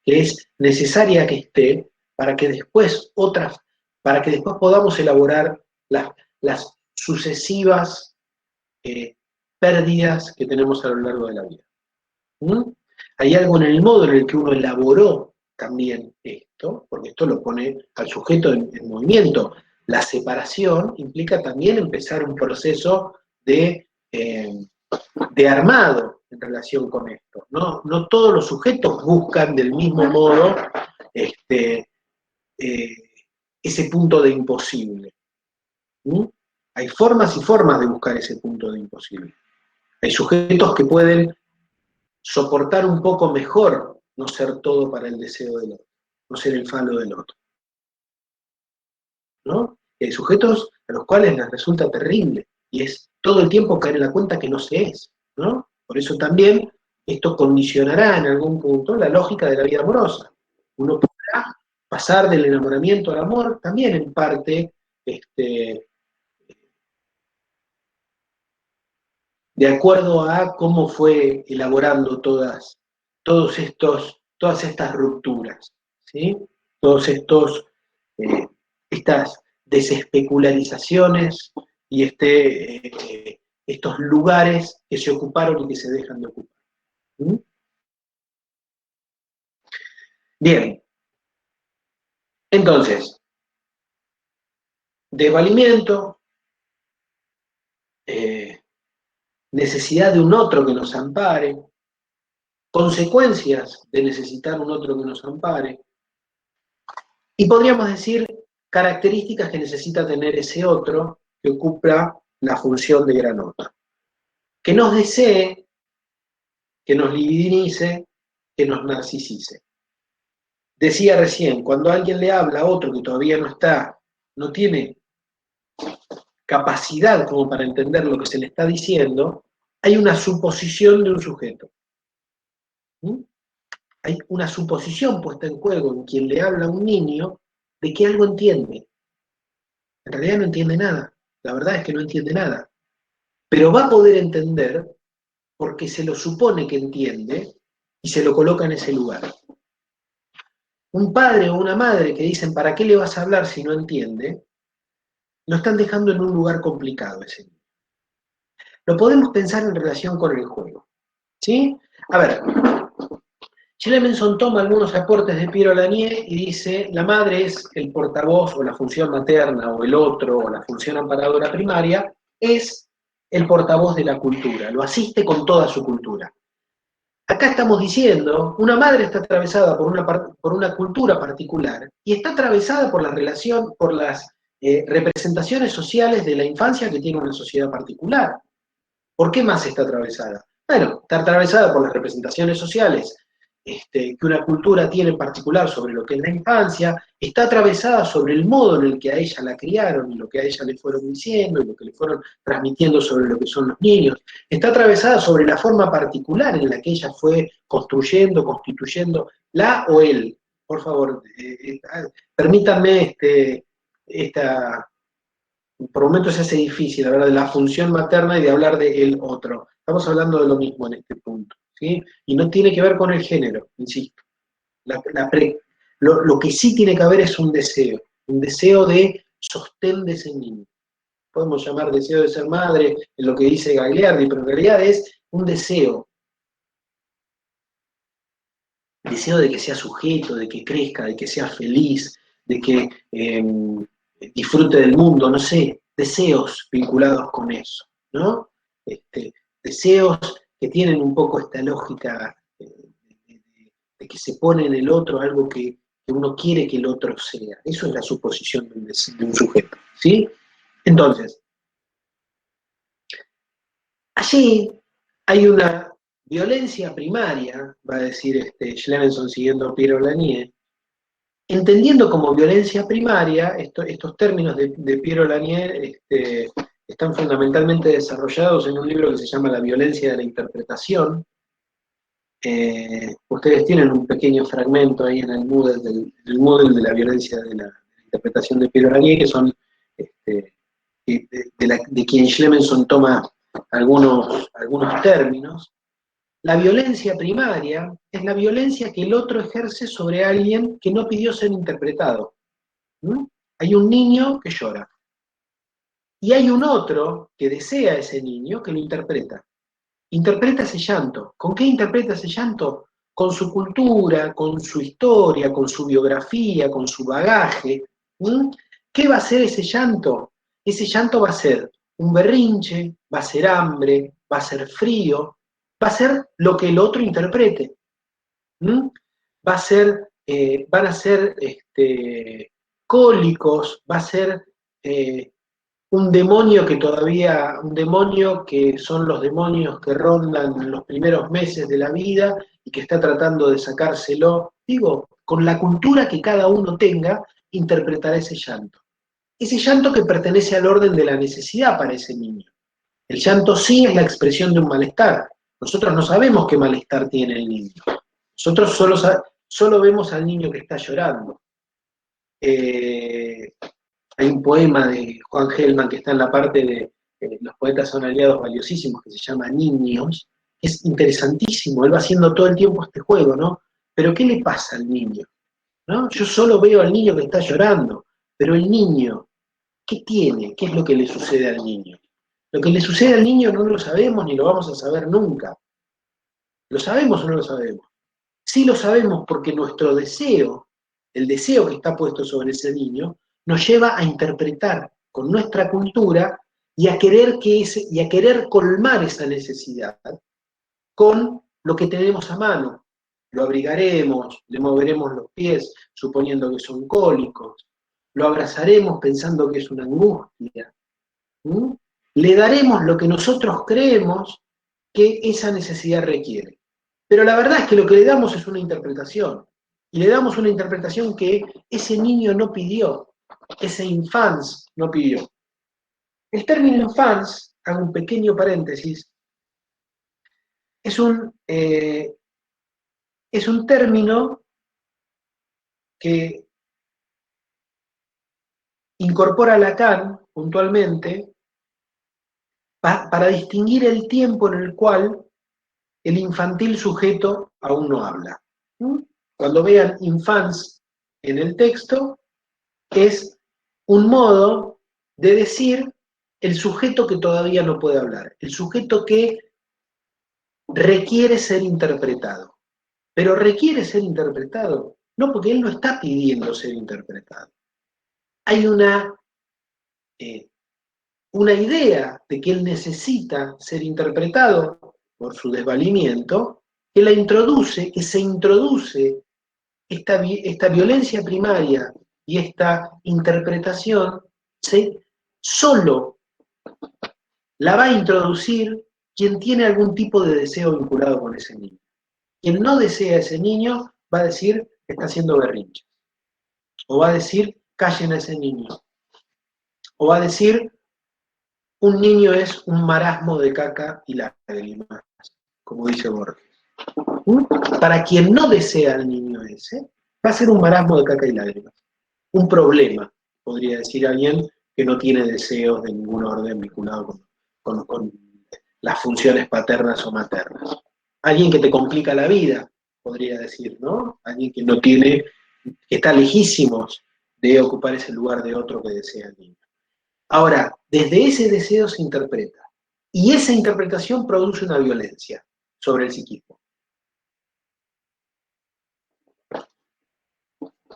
Speaker 1: que es necesaria que esté para que después podamos elaborar las sucesivas pérdidas que tenemos a lo largo de la vida. Hay algo en el modo en el que uno elaboró también esto, porque esto lo pone al sujeto en movimiento. La separación implica también empezar un proceso de armado en relación con esto. No todos los sujetos buscan del mismo modo ese punto de imposible. ¿Mm? Hay formas y formas de buscar ese punto de imposible. Hay sujetos que pueden soportar un poco mejor no ser todo para el deseo del otro, no ser el falo del otro, ¿no? Y hay sujetos a los cuales les resulta terrible, y es todo el tiempo caer en la cuenta que no se es, ¿no? Por eso también esto condicionará en algún punto la lógica de la vida amorosa. Uno podrá pasar del enamoramiento al amor, también en parte, de acuerdo a cómo fue elaborando todas estas rupturas, ¿sí? Todos estas desespecularizaciones y estos lugares que se ocuparon y que se dejan de ocupar. ¿Mm? Bien. Entonces, desvalimiento, necesidad de un otro que nos ampare, consecuencias de necesitar un otro que nos ampare, y podríamos decir características que necesita tener ese otro que ocupa la función de gran otro. Que nos desee, que nos libidinice, que nos narcisice. Decía recién, cuando alguien le habla a otro que todavía no tiene capacidad como para entender lo que se le está diciendo, hay una suposición de un sujeto. ¿Mm? Hay una suposición puesta en juego en quien le habla a un niño de que algo entiende. En realidad no entiende nada. La verdad es que no entiende nada. Pero va a poder entender porque se lo supone que entiende y se lo coloca en ese lugar. Un padre o una madre que dicen, ¿para qué le vas a hablar si no entiende? Lo están dejando en un lugar complicado ese niño. Lo podemos pensar en relación con el juego. ¿Sí? A ver, Schlemenson toma algunos aportes de Piero Lanier y dice, la madre es el portavoz o la función materna o el otro o la función amparadora primaria, es el portavoz de la cultura, lo asiste con toda su cultura. Acá estamos diciendo, una madre está atravesada por una cultura particular y está atravesada por la relación, por las representaciones sociales de la infancia que tiene una sociedad particular. ¿Por qué más está atravesada? Bueno, está atravesada por las representaciones sociales que una cultura tiene en particular sobre lo que es la infancia, está atravesada sobre el modo en el que a ella la criaron y lo que a ella le fueron diciendo y lo que le fueron transmitiendo sobre lo que son los niños, está atravesada sobre la forma particular en la que ella fue construyendo, constituyendo la o él. Por favor, permítanme por momentos se hace difícil hablar de la función materna y de hablar de el otro. Estamos hablando de lo mismo en este punto, ¿sí? Y no tiene que ver con el género, insisto. Lo que sí tiene que haber es un deseo de sostén de ese niño. Podemos llamar deseo de ser madre, en lo que dice Gagliardi, pero en realidad es un deseo de que sea sujeto, de que crezca, de que sea feliz, de que disfrute del mundo, no sé, deseos vinculados con eso, ¿no? Deseos que tienen un poco esta lógica de que se pone en el otro algo que uno quiere que el otro sea. Eso es la suposición de un sujeto, ¿sí? Entonces, allí hay una violencia primaria, va a decir Schlemenson siguiendo a Piero Lanier, entendiendo como violencia primaria, estos términos de Piero Lanier están fundamentalmente desarrollados en un libro que se llama La violencia de la interpretación. Ustedes tienen un pequeño fragmento ahí en el Moodle, de la violencia de la interpretación de Piero Lanier, que son de quien Schlemenson toma algunos términos. La violencia primaria es la violencia que el otro ejerce sobre alguien que no pidió ser interpretado. ¿Mm? Hay un niño que llora. Y hay un otro que desea a ese niño que lo interpreta. Interpreta ese llanto. ¿Con qué interpreta ese llanto? Con su cultura, con su historia, con su biografía, con su bagaje. ¿Mm? ¿Qué va a ser ese llanto? Ese llanto va a ser un berrinche, va a ser hambre, va a ser frío, va a ser lo que el otro interprete. ¿Mm? Van a ser cólicos, va a ser un demonio que son los demonios que rondan los primeros meses de la vida y que está tratando de sacárselo. Digo, con la cultura que cada uno tenga, interpretará ese llanto. Ese llanto que pertenece al orden de la necesidad para ese niño. El llanto sí es la expresión de un malestar. Nosotros no sabemos qué malestar tiene el niño. Nosotros solo vemos al niño que está llorando. Hay un poema de Juan Gelman que está en la parte de los poetas son aliados valiosísimos, que se llama Niños. Es interesantísimo, él va haciendo todo el tiempo este juego, ¿no? Pero ¿qué le pasa al niño? ¿No? Yo solo veo al niño que está llorando, pero el niño, ¿qué tiene? ¿Qué es lo que le sucede al niño? Lo que le sucede al niño no lo sabemos ni lo vamos a saber nunca. ¿Lo sabemos o no lo sabemos? Sí lo sabemos porque nuestro deseo, el deseo que está puesto sobre ese niño, nos lleva a interpretar con nuestra cultura y a querer colmar esa necesidad con lo que tenemos a mano. Lo abrigaremos, le moveremos los pies suponiendo que son cólicos, lo abrazaremos pensando que es una angustia. Le daremos lo que nosotros creemos que esa necesidad requiere. Pero la verdad es que lo que le damos es una interpretación. Y le damos una interpretación que ese niño no pidió, ese infans no pidió. El término infans, hago un pequeño paréntesis, es un término que incorpora Lacan puntualmente para distinguir el tiempo en el cual el infantil sujeto aún no habla. Cuando vean infans en el texto, es un modo de decir el sujeto que todavía no puede hablar, el sujeto que requiere ser interpretado. Pero requiere ser interpretado, no porque él no está pidiendo ser interpretado. Hay una idea de que él necesita ser interpretado por su desvalimiento, que se introduce esta violencia primaria y esta interpretación, solo la va a introducir quien tiene algún tipo de deseo vinculado con ese niño. Quien no desea a ese niño va a decir que está haciendo berrinches. O va a decir, callen a ese niño. O va a decir, un niño es un marasmo de caca y lágrimas, como dice Borges. Para quien no desea al niño ese, va a ser un marasmo de caca y lágrimas. Un problema, podría decir alguien que no tiene deseos de ningún orden vinculado con las funciones paternas o maternas. Alguien que te complica la vida, podría decir, ¿no? Alguien que no tiene, que está lejísimos de ocupar ese lugar de otro que desea el niño. Ahora, desde ese deseo se interpreta, y esa interpretación produce una violencia sobre el psiquismo.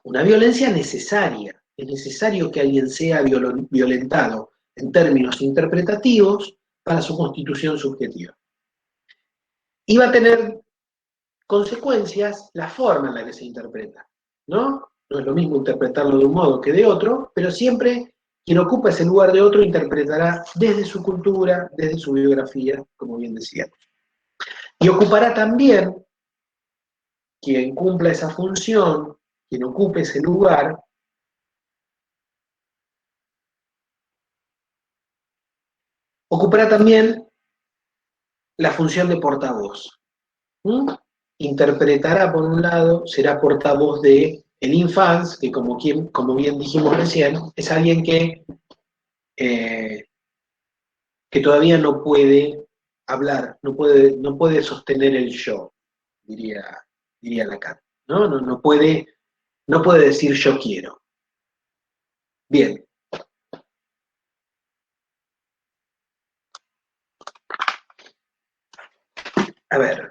Speaker 1: Una violencia necesaria. Es necesario que alguien sea violentado en términos interpretativos para su constitución subjetiva. Y va a tener consecuencias la forma en la que se interpreta, ¿no? No es lo mismo interpretarlo de un modo que de otro, pero siempre quien ocupa ese lugar de otro interpretará desde su cultura, desde su biografía, como bien decía. Y ocupará también, quien cumpla esa función, quien ocupe ese lugar, ocupará también la función de portavoz. Interpretará, por un lado, será portavoz de el infans, que como bien dijimos recién, es alguien que todavía no puede hablar, no puede sostener el yo, diría Lacan, ¿no? No puede decir yo quiero. Bien. A ver.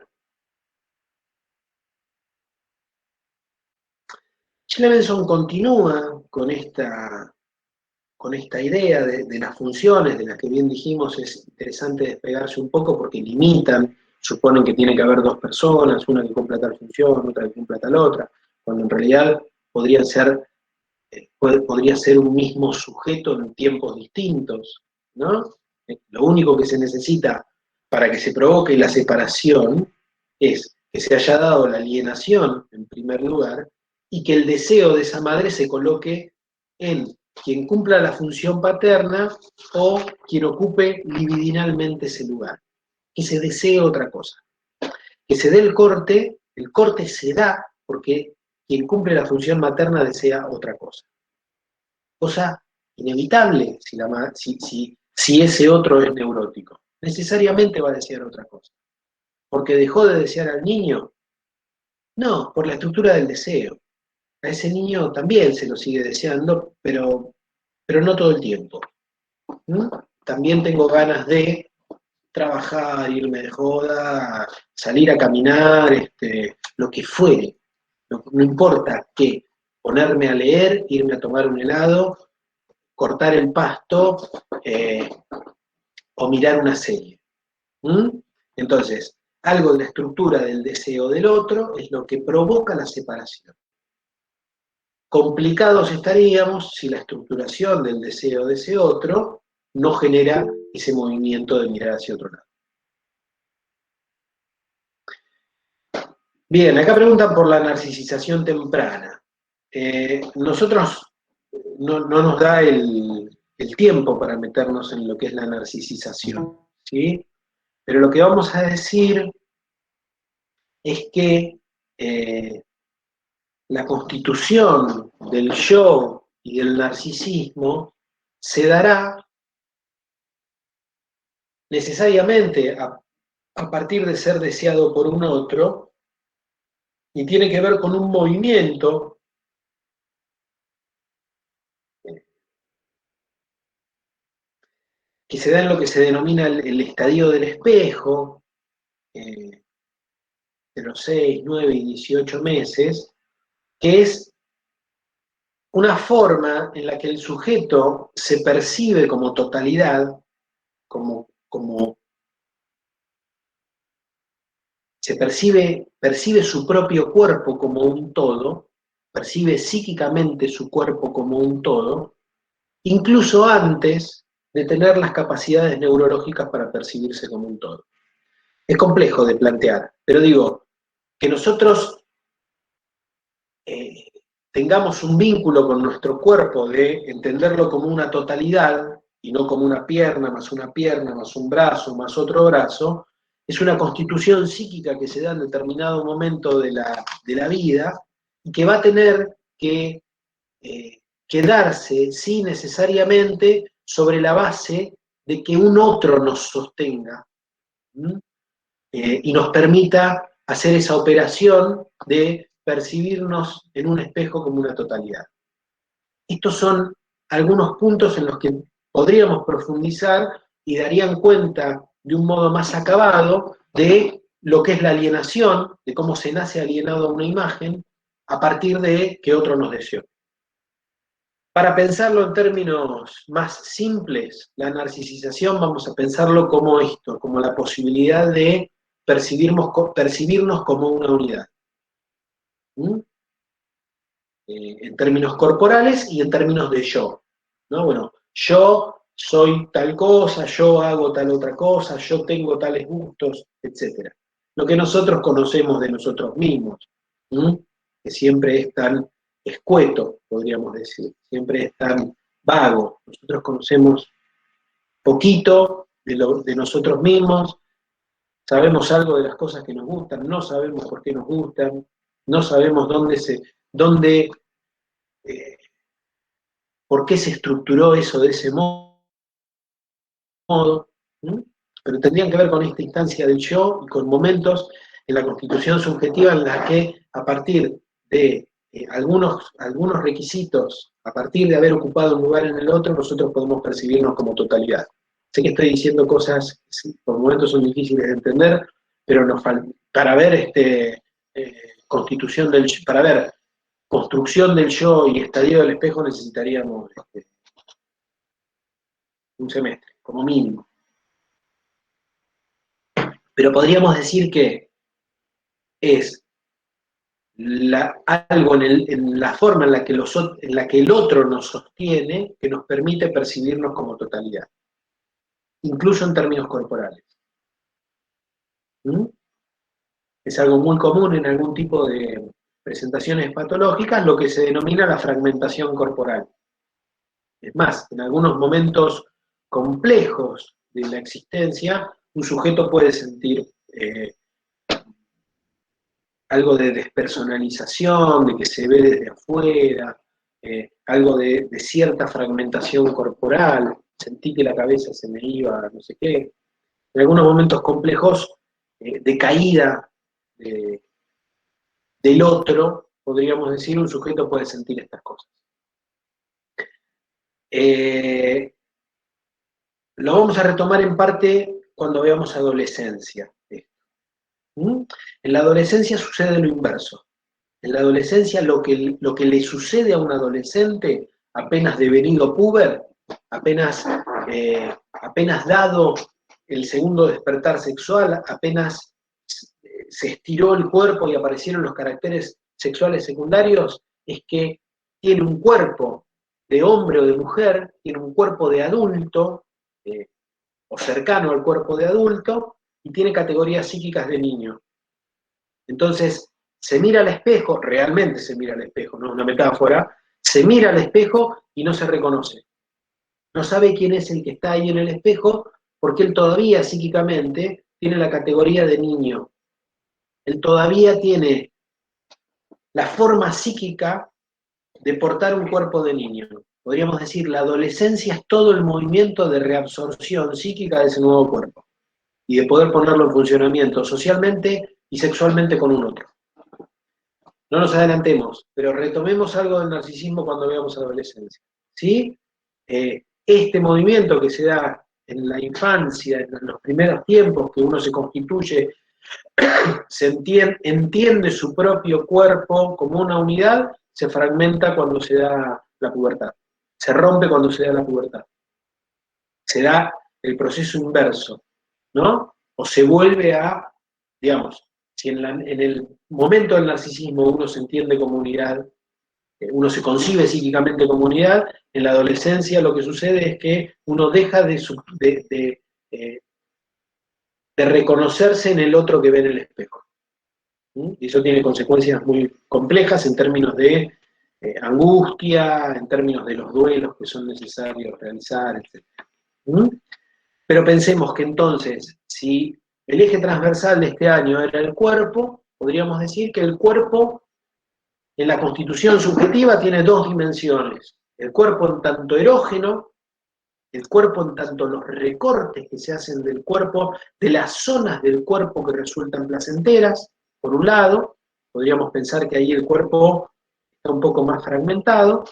Speaker 1: Clemenson continúa con esta idea de las funciones, de las que bien dijimos es interesante despegarse un poco porque limitan, suponen que tiene que haber dos personas, una que cumpla tal función, otra que cumpla tal otra, cuando en realidad podrían ser podría ser un mismo sujeto en tiempos distintos, ¿no? Lo único que se necesita para que se provoque la separación es que se haya dado la alienación, en primer lugar, y que el deseo de esa madre se coloque en quien cumpla la función paterna o quien ocupe libidinalmente ese lugar. Que se desee otra cosa. Que se dé el corte se da porque quien cumple la función materna desea otra cosa. Cosa inevitable si ese otro es neurótico. Necesariamente va a desear otra cosa. ¿Porque dejó de desear al niño? No, por la estructura del deseo. A ese niño también se lo sigue deseando, pero no todo el tiempo. ¿Mm? También tengo ganas de trabajar, irme de joda, salir a caminar, lo que fuere. No importa qué, ponerme a leer, irme a tomar un helado, cortar el pasto o mirar una serie. ¿Mm? Entonces, algo de la estructura del deseo del otro es lo que provoca la separación. Complicados estaríamos si la estructuración del deseo de ese otro no genera ese movimiento de mirar hacia otro lado. Bien, acá preguntan por la narcisización temprana. Nosotros no nos da el tiempo para meternos en lo que es la narcisización, ¿sí? Pero lo que vamos a decir es que la constitución del yo y del narcisismo se dará necesariamente a partir de ser deseado por un otro y tiene que ver con un movimiento que se da en lo que se denomina el estadio del espejo, de los 6, 9 y 18 meses, que es una forma en la que el sujeto se percibe como totalidad, como se percibe su propio cuerpo como un todo, percibe psíquicamente su cuerpo como un todo, incluso antes de tener las capacidades neurológicas para percibirse como un todo. Es complejo de plantear, pero digo, que nosotros tengamos un vínculo con nuestro cuerpo de entenderlo como una totalidad y no como una pierna, más un brazo, más otro brazo, es una constitución psíquica que se da en determinado momento de la vida y que va a tener que quedarse, sí, necesariamente sobre la base de que un otro nos sostenga y nos permita hacer esa operación de percibirnos en un espejo como una totalidad. Estos son algunos puntos en los que podríamos profundizar y darían cuenta de un modo más acabado de lo que es la alienación, de cómo se nace alienado a una imagen a partir de que otro nos deseó. Para pensarlo en términos más simples, la narcisización vamos a pensarlo como esto, como la posibilidad de percibirnos como una unidad. En términos corporales y en términos de yo. ¿No? Bueno, yo soy tal cosa, yo hago tal otra cosa, yo tengo tales gustos, etc. Lo que nosotros conocemos de nosotros mismos, que siempre es tan escueto, podríamos decir, siempre es tan vago. Nosotros conocemos poquito de nosotros mismos, sabemos algo de las cosas que nos gustan, no sabemos por qué nos gustan, no sabemos por qué se estructuró eso de ese modo, pero tendrían que ver con esta instancia del yo y con momentos en la constitución subjetiva en la que a partir de algunos requisitos, a partir de haber ocupado un lugar en el otro, nosotros podemos percibirnos como totalidad. Sé que estoy diciendo cosas que por momentos son difíciles de entender, pero para ver para ver construcción del yo y estadio del espejo necesitaríamos un semestre, como mínimo. Pero podríamos decir que es algo en la forma en la que el otro nos sostiene que nos permite percibirnos como totalidad, incluso en términos corporales. ¿Mm? Es algo muy común en algún tipo de presentaciones patológicas, lo que se denomina la fragmentación corporal. Es más, en algunos momentos complejos de la existencia, un sujeto puede sentir algo de despersonalización, de que se ve desde afuera, algo de cierta fragmentación corporal, sentí que la cabeza se me iba, no sé qué. En algunos momentos complejos de caída del otro, podríamos decir, un sujeto puede sentir estas cosas. Lo vamos a retomar en parte cuando veamos adolescencia. En la adolescencia sucede lo inverso. En la adolescencia lo que le sucede a un adolescente apenas devenido puber, apenas dado el segundo despertar sexual, apenas se estiró el cuerpo y aparecieron los caracteres sexuales secundarios, es que tiene un cuerpo de hombre o de mujer, tiene un cuerpo de adulto, o cercano al cuerpo de adulto, y tiene categorías psíquicas de niño. Entonces, se mira al espejo, realmente se mira al espejo, no es una metáfora, se mira al espejo y no se reconoce. No sabe quién es el que está ahí en el espejo, porque él todavía psíquicamente tiene la categoría de niño. Él todavía tiene la forma psíquica de portar un cuerpo de niño. Podríamos decir, la adolescencia es todo el movimiento de reabsorción psíquica de ese nuevo cuerpo y de poder ponerlo en funcionamiento socialmente y sexualmente con un otro. No nos adelantemos, pero retomemos algo del narcisismo cuando veamos adolescencia. ¿Sí? Este movimiento que se da en la infancia, en los primeros tiempos que uno se constituye, entiende su propio cuerpo como una unidad, se fragmenta cuando se da la pubertad. Se rompe cuando se da la pubertad. Se da el proceso inverso, ¿no? O se vuelve a, digamos, si en el momento del narcisismo uno se entiende como unidad, uno se concibe psíquicamente como unidad, en la adolescencia lo que sucede es que uno deja de reconocerse en el otro que ve en el espejo. Y eso tiene consecuencias muy complejas en términos de angustia, en términos de los duelos que son necesarios realizar, etc. Pero pensemos que entonces, si el eje transversal de este año era el cuerpo, podríamos decir que el cuerpo en la constitución subjetiva tiene dos dimensiones. El cuerpo en tanto erógeno, el cuerpo en tanto los recortes que se hacen del cuerpo, de las zonas del cuerpo que resultan placenteras, por un lado, podríamos pensar que ahí el cuerpo está un poco más fragmentado,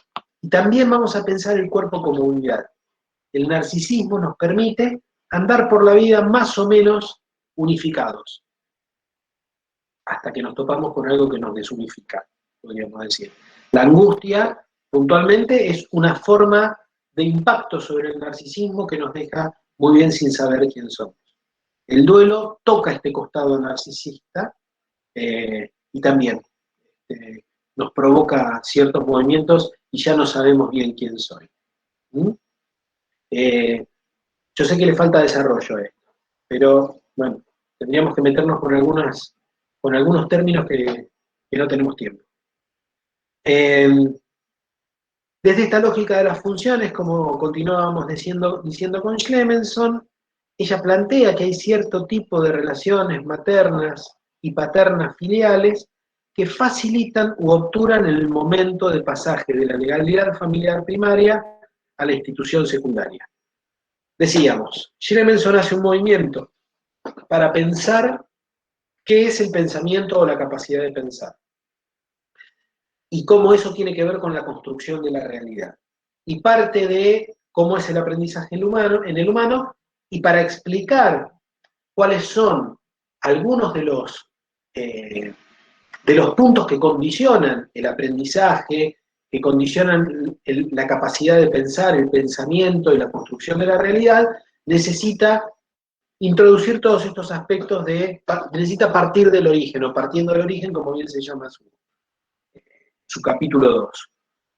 Speaker 1: y también vamos a pensar el cuerpo como unidad. El narcisismo nos permite andar por la vida más o menos unificados, hasta que nos topamos con algo que nos desunifica, podríamos decir. La angustia, puntualmente, es una forma de impacto sobre el narcisismo que nos deja muy bien sin saber quién somos. El duelo toca este costado narcisista y también nos provoca ciertos movimientos y ya no sabemos bien quién soy. Yo sé que le falta desarrollo a esto, pero bueno, tendríamos que meternos con algunos términos que no tenemos tiempo. Desde esta lógica de las funciones, como continuábamos diciendo con Clemenson, ella plantea que hay cierto tipo de relaciones maternas y paternas filiales que facilitan u obturan el momento de pasaje de la legalidad familiar primaria a la institución secundaria. Decíamos, Clemenson hace un movimiento para pensar qué es el pensamiento o la capacidad de pensar, y cómo eso tiene que ver con la construcción de la realidad. Y parte de cómo es el aprendizaje en el humano, y para explicar cuáles son algunos de los puntos que condicionan el aprendizaje, que condicionan la capacidad de pensar, el pensamiento y la construcción de la realidad, necesita introducir todos estos aspectos necesita partir del origen, o partiendo del origen, como bien se llama su su capítulo 2.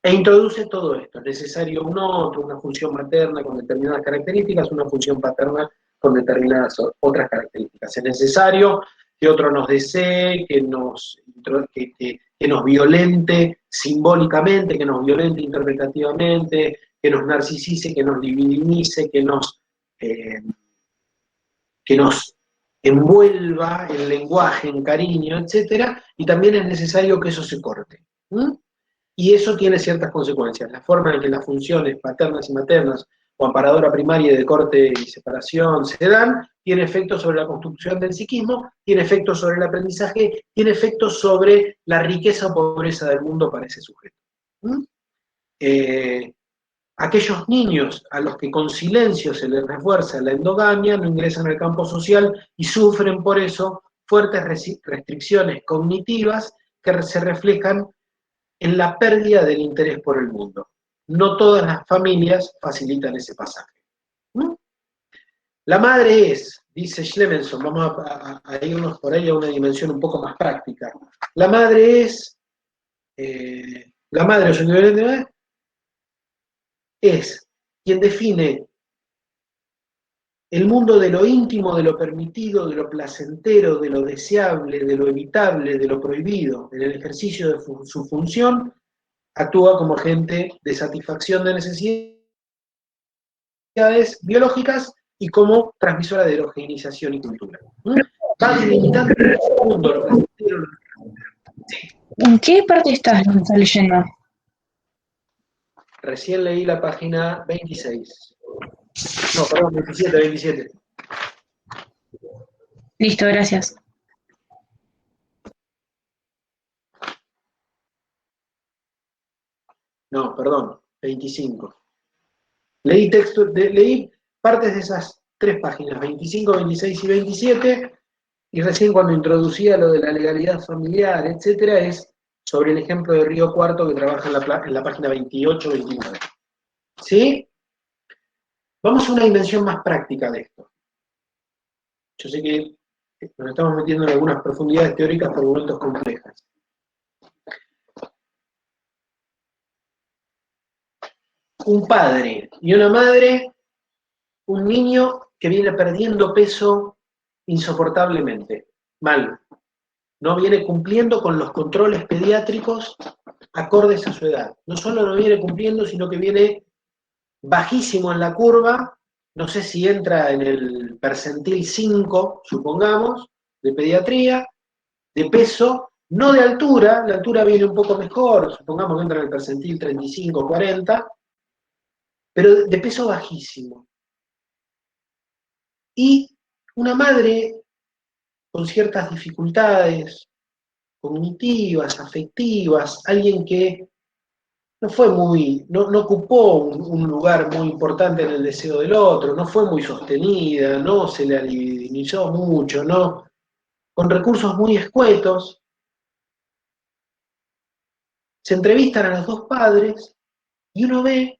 Speaker 1: E introduce todo esto. Es necesario un otro, una función materna con determinadas características, una función paterna con determinadas otras características. Es necesario que otro nos desee, que nos violente simbólicamente, que nos violente interpretativamente, que nos narcisice, que nos divinice, que nos envuelva en lenguaje, en cariño, etc. Y también es necesario que eso se corte. Y eso tiene ciertas consecuencias. La forma en que las funciones paternas y maternas o amparadora primaria y de corte y separación se dan, tiene efectos sobre la construcción del psiquismo, tiene efectos sobre el aprendizaje, tiene efectos sobre la riqueza o pobreza del mundo para ese sujeto. Aquellos niños a los que con silencio se les refuerza la endogamia no ingresan al campo social y sufren por eso fuertes restricciones cognitivas que se reflejan en la pérdida del interés por el mundo. No todas las familias facilitan ese pasaje. La madre es, dice Schlemenson, vamos a irnos por ahí a una dimensión un poco más práctica. La madre es, la madre o su equivalente es quien define el mundo de lo íntimo, de lo permitido, de lo placentero, de lo deseable, de lo evitable, de lo prohibido. En el ejercicio de su función, actúa como agente de satisfacción de necesidades biológicas y como transmisora de homogeneización y cultura. Va delimitando el mundo, lo placentero. Sí.
Speaker 3: ¿En qué parte estás leyendo?
Speaker 1: Recién leí la página 26. No, perdón, 27.
Speaker 3: Listo, gracias.
Speaker 1: No, perdón, 25. Leí partes de esas 3 páginas, 25, 26 y 27, y recién cuando introducía lo de la legalidad familiar, etcétera, es sobre el ejemplo de Río Cuarto que trabaja en la página 28, 29. ¿Sí? Vamos a una dimensión más práctica de esto. Yo sé que nos estamos metiendo en algunas profundidades teóricas por momentos complejas. Un padre y una madre, un niño que viene perdiendo peso insoportablemente, mal. No viene cumpliendo con los controles pediátricos acordes a su edad. No solo no viene cumpliendo, sino que viene bajísimo en la curva, no sé si entra en el percentil 5, supongamos, de pediatría, de peso, no de altura, la altura viene un poco mejor, supongamos que entra en el percentil 35, 40, pero de peso bajísimo. Y una madre con ciertas dificultades cognitivas, afectivas, alguien que no ocupó un lugar muy importante en el deseo del otro, no fue muy sostenida, no se le divinizó mucho, no, con recursos muy escuetos. Se entrevistan a los dos padres y uno ve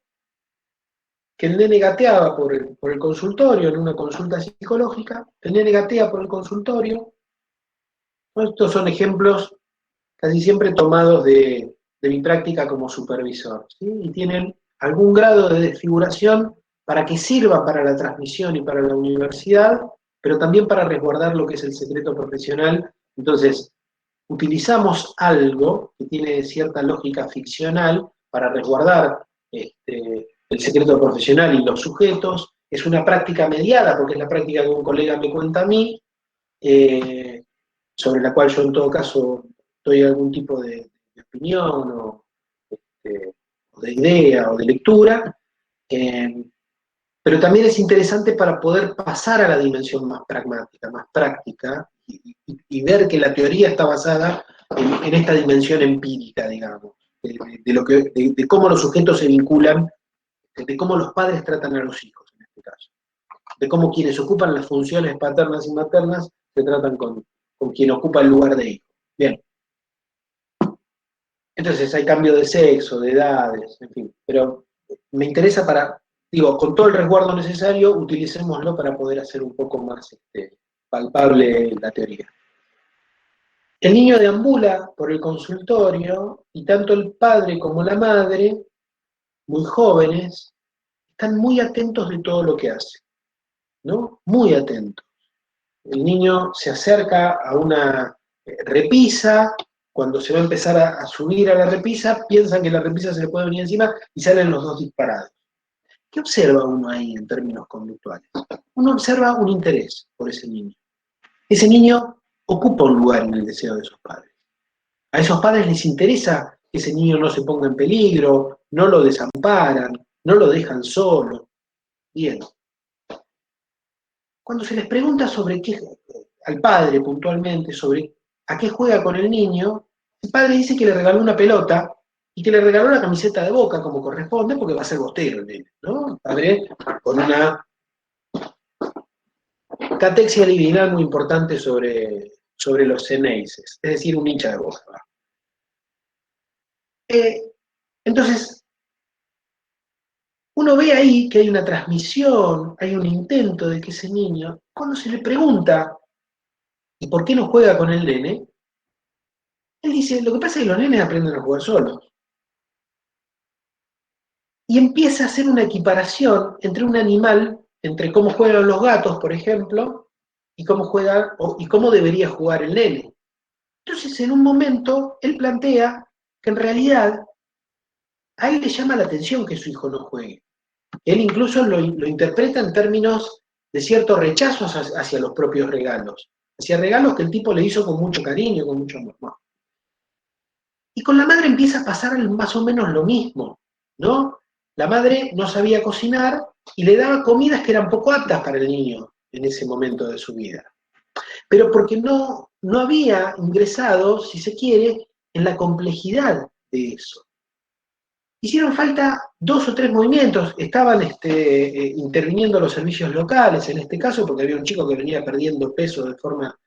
Speaker 1: que el nene gateaba por el consultorio, en una consulta psicológica, el nene gatea por el consultorio. Estos son ejemplos casi siempre tomados de mi práctica como supervisor, ¿sí? Y tienen algún grado de desfiguración para que sirva para la transmisión y para la universidad, pero también para resguardar lo que es el secreto profesional. Entonces, utilizamos algo que tiene cierta lógica ficcional para resguardar el secreto profesional y los sujetos. Es una práctica mediada, porque es la práctica que un colega me cuenta a mí, sobre la cual yo en todo caso doy algún tipo de opinión o de idea o de lectura, pero también es interesante para poder pasar a la dimensión más pragmática, más práctica, y ver que la teoría está basada en esta dimensión empírica, digamos, de cómo los sujetos se vinculan, de cómo los padres tratan a los hijos, en este caso, de cómo quienes ocupan las funciones paternas y maternas se tratan con quien ocupa el lugar de hijo. Bien. Entonces hay cambio de sexo, de edades, en fin, pero me interesa con todo el resguardo necesario, utilicémoslo para poder hacer un poco más palpable la teoría. El niño deambula por el consultorio y tanto el padre como la madre, muy jóvenes, están muy atentos de todo lo que hace, ¿no? Muy atentos. El niño se acerca a una repisa, cuando se va a empezar a subir a la repisa, piensan que la repisa se le puede venir encima y salen los dos disparados. ¿Qué observa uno ahí en términos conductuales? Uno observa un interés por ese niño. Ese niño ocupa un lugar en el deseo de sus padres. A esos padres les interesa que ese niño no se ponga en peligro, no lo desamparan, no lo dejan solo. Bien. Cuando se les pregunta sobre qué, al padre puntualmente, sobre a qué juega con el niño, el padre dice que le regaló una pelota y que le regaló la camiseta de Boca como corresponde porque va a ser bostero el nene, ¿no? El padre con una catexia divinal muy importante sobre los Ceneices, es decir, un hincha de Boca. Entonces, uno ve ahí que hay una transmisión, hay un intento de que ese niño, cuando se le pregunta ¿y por qué no juega con el nene? Él dice, lo que pasa es que los nenes aprenden a jugar solos. Y empieza a hacer una equiparación entre un animal, entre cómo juegan los gatos, por ejemplo, y cómo juega, y cómo debería jugar el nene. Entonces, en un momento, él plantea que en realidad a él le llama la atención que su hijo no juegue. Él incluso lo interpreta en términos de cierto rechazo hacia los propios regalos, hacia regalos que el tipo le hizo con mucho cariño, con mucho amor. Y con la madre empieza a pasar más o menos lo mismo, ¿no? La madre no sabía cocinar y le daba comidas que eran poco aptas para el niño en ese momento de su vida. Pero porque no había ingresado, si se quiere, en la complejidad de eso. Hicieron falta 2 o 3 movimientos, estaban interviniendo los servicios locales en este caso, porque había un chico que venía perdiendo peso de forma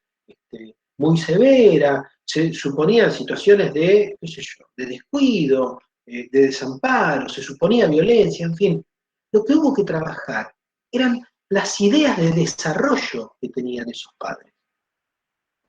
Speaker 1: muy severa, se suponían situaciones de, qué sé yo, de descuido, de desamparo, se suponía violencia, en fin. Lo que hubo que trabajar eran las ideas de desarrollo que tenían esos padres.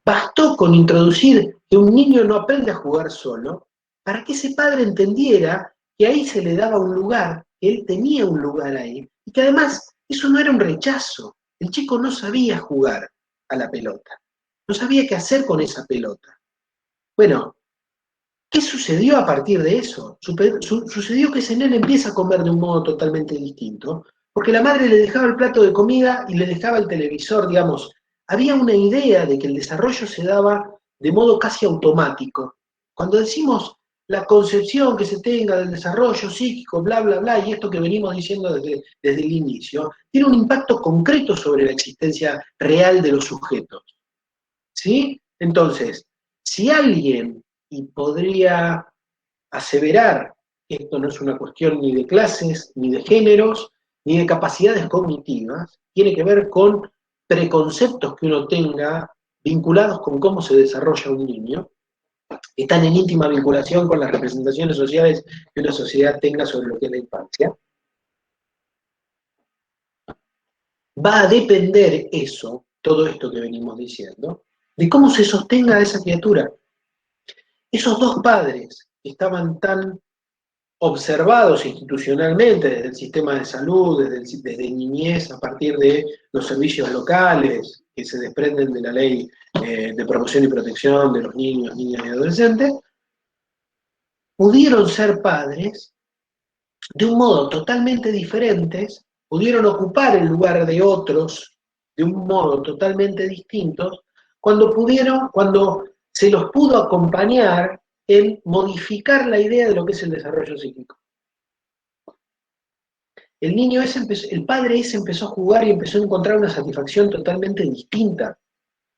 Speaker 1: Bastó con introducir que un niño no aprende a jugar solo para que ese padre entendiera que ahí se le daba un lugar, que él tenía un lugar ahí, y que además eso no era un rechazo. El chico no sabía jugar a la pelota, no sabía qué hacer con esa pelota. Bueno, ¿qué sucedió a partir de eso? Sucedió que ese nene empieza a comer de un modo totalmente distinto, porque la madre le dejaba el plato de comida y le dejaba el televisor, digamos. Había una idea de que el desarrollo se daba de modo casi automático. Cuando decimos la concepción que se tenga del desarrollo psíquico, bla, bla, bla, y esto que venimos diciendo desde el inicio, tiene un impacto concreto sobre la existencia real de los sujetos. ¿Sí? Entonces, si alguien, y podría aseverar que esto no es una cuestión ni de clases, ni de géneros, ni de capacidades cognitivas, tiene que ver con preconceptos que uno tenga vinculados con cómo se desarrolla un niño, están en íntima vinculación con las representaciones sociales que una sociedad tenga sobre lo que es la infancia. Va a depender eso, todo esto que venimos diciendo, de cómo se sostenga esa criatura. Esos dos padres que estaban tan observados institucionalmente desde el sistema de salud, desde niñez, a partir de los servicios locales que se desprenden de la ley de promoción y protección de los niños, niñas y adolescentes, pudieron ser padres de un modo totalmente diferente, pudieron ocupar el lugar de otros de un modo totalmente distinto, cuando se los pudo acompañar en modificar la idea de lo que es el desarrollo psíquico. El padre ese empezó a jugar y empezó a encontrar una satisfacción totalmente distinta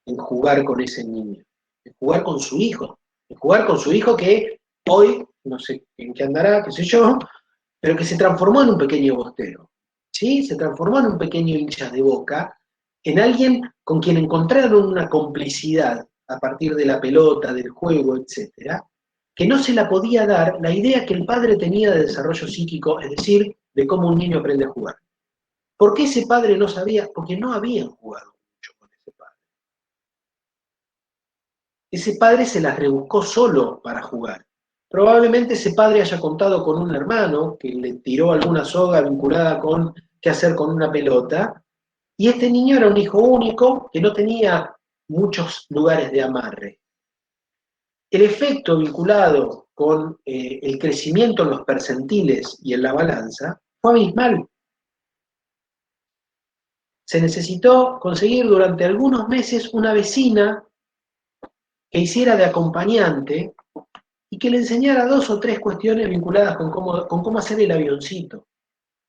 Speaker 1: en jugar con ese niño, en jugar con su hijo que hoy, no sé en qué andará, qué sé yo, pero que se transformó en un pequeño bostero, ¿sí? Se transformó en un pequeño hincha de Boca, en alguien con quien encontraron una complicidad a partir de la pelota, del juego, etcétera, que no se la podía dar la idea que el padre tenía de desarrollo psíquico, es decir, de cómo un niño aprende a jugar. ¿Por qué ese padre no sabía? Porque no habían jugado mucho con ese padre. ese padre se las rebuscó solo para jugar. Probablemente ese padre haya contado con un hermano que le tiró alguna soga vinculada con qué hacer con una pelota, y este niño era un hijo único que no tenía muchos lugares de amarre. El efecto vinculado con el crecimiento en los percentiles y en la balanza fue abismal. Se necesitó conseguir durante algunos meses una vecina que hiciera de acompañante y que le enseñara 2 o 3 cuestiones vinculadas con cómo hacer el avioncito.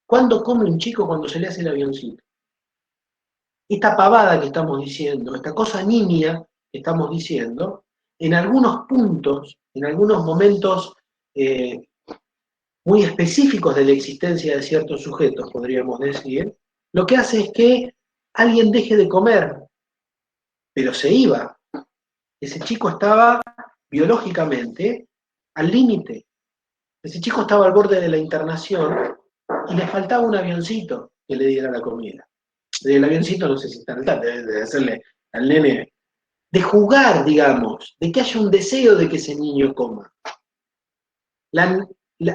Speaker 1: ¿Cuándo come un chico cuando se le hace el avioncito? Esta pavada que estamos diciendo, esta cosa nimia que estamos diciendo, en algunos puntos, en algunos momentos muy específicos de la existencia de ciertos sujetos, podríamos decir, lo que hace es que alguien deje de comer, pero se iba. Ese chico estaba biológicamente al límite. Ese chico estaba al borde de la internación y le faltaba un avioncito que le diera la comida. El avioncito no sé si está de hacerle al nene, de jugar, digamos, de que haya un deseo de que ese niño coma.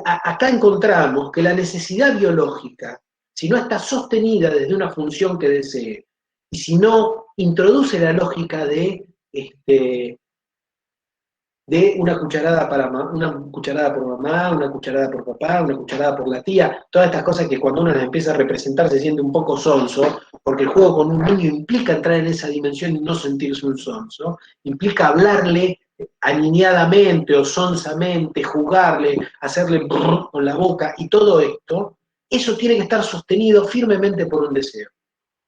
Speaker 1: Acá encontramos que la necesidad biológica, si no está sostenida desde una función que desee, y si no introduce la lógica de una cucharada una cucharada por mamá, una cucharada por papá, una cucharada por la tía, todas estas cosas que cuando uno las empieza a representar se siente un poco sonso, porque el juego con un niño implica entrar en esa dimensión y no sentirse un sonso, implica hablarle aniñadamente o sonsamente, jugarle, hacerle brrr con la boca, y todo esto, eso tiene que estar sostenido firmemente por un deseo.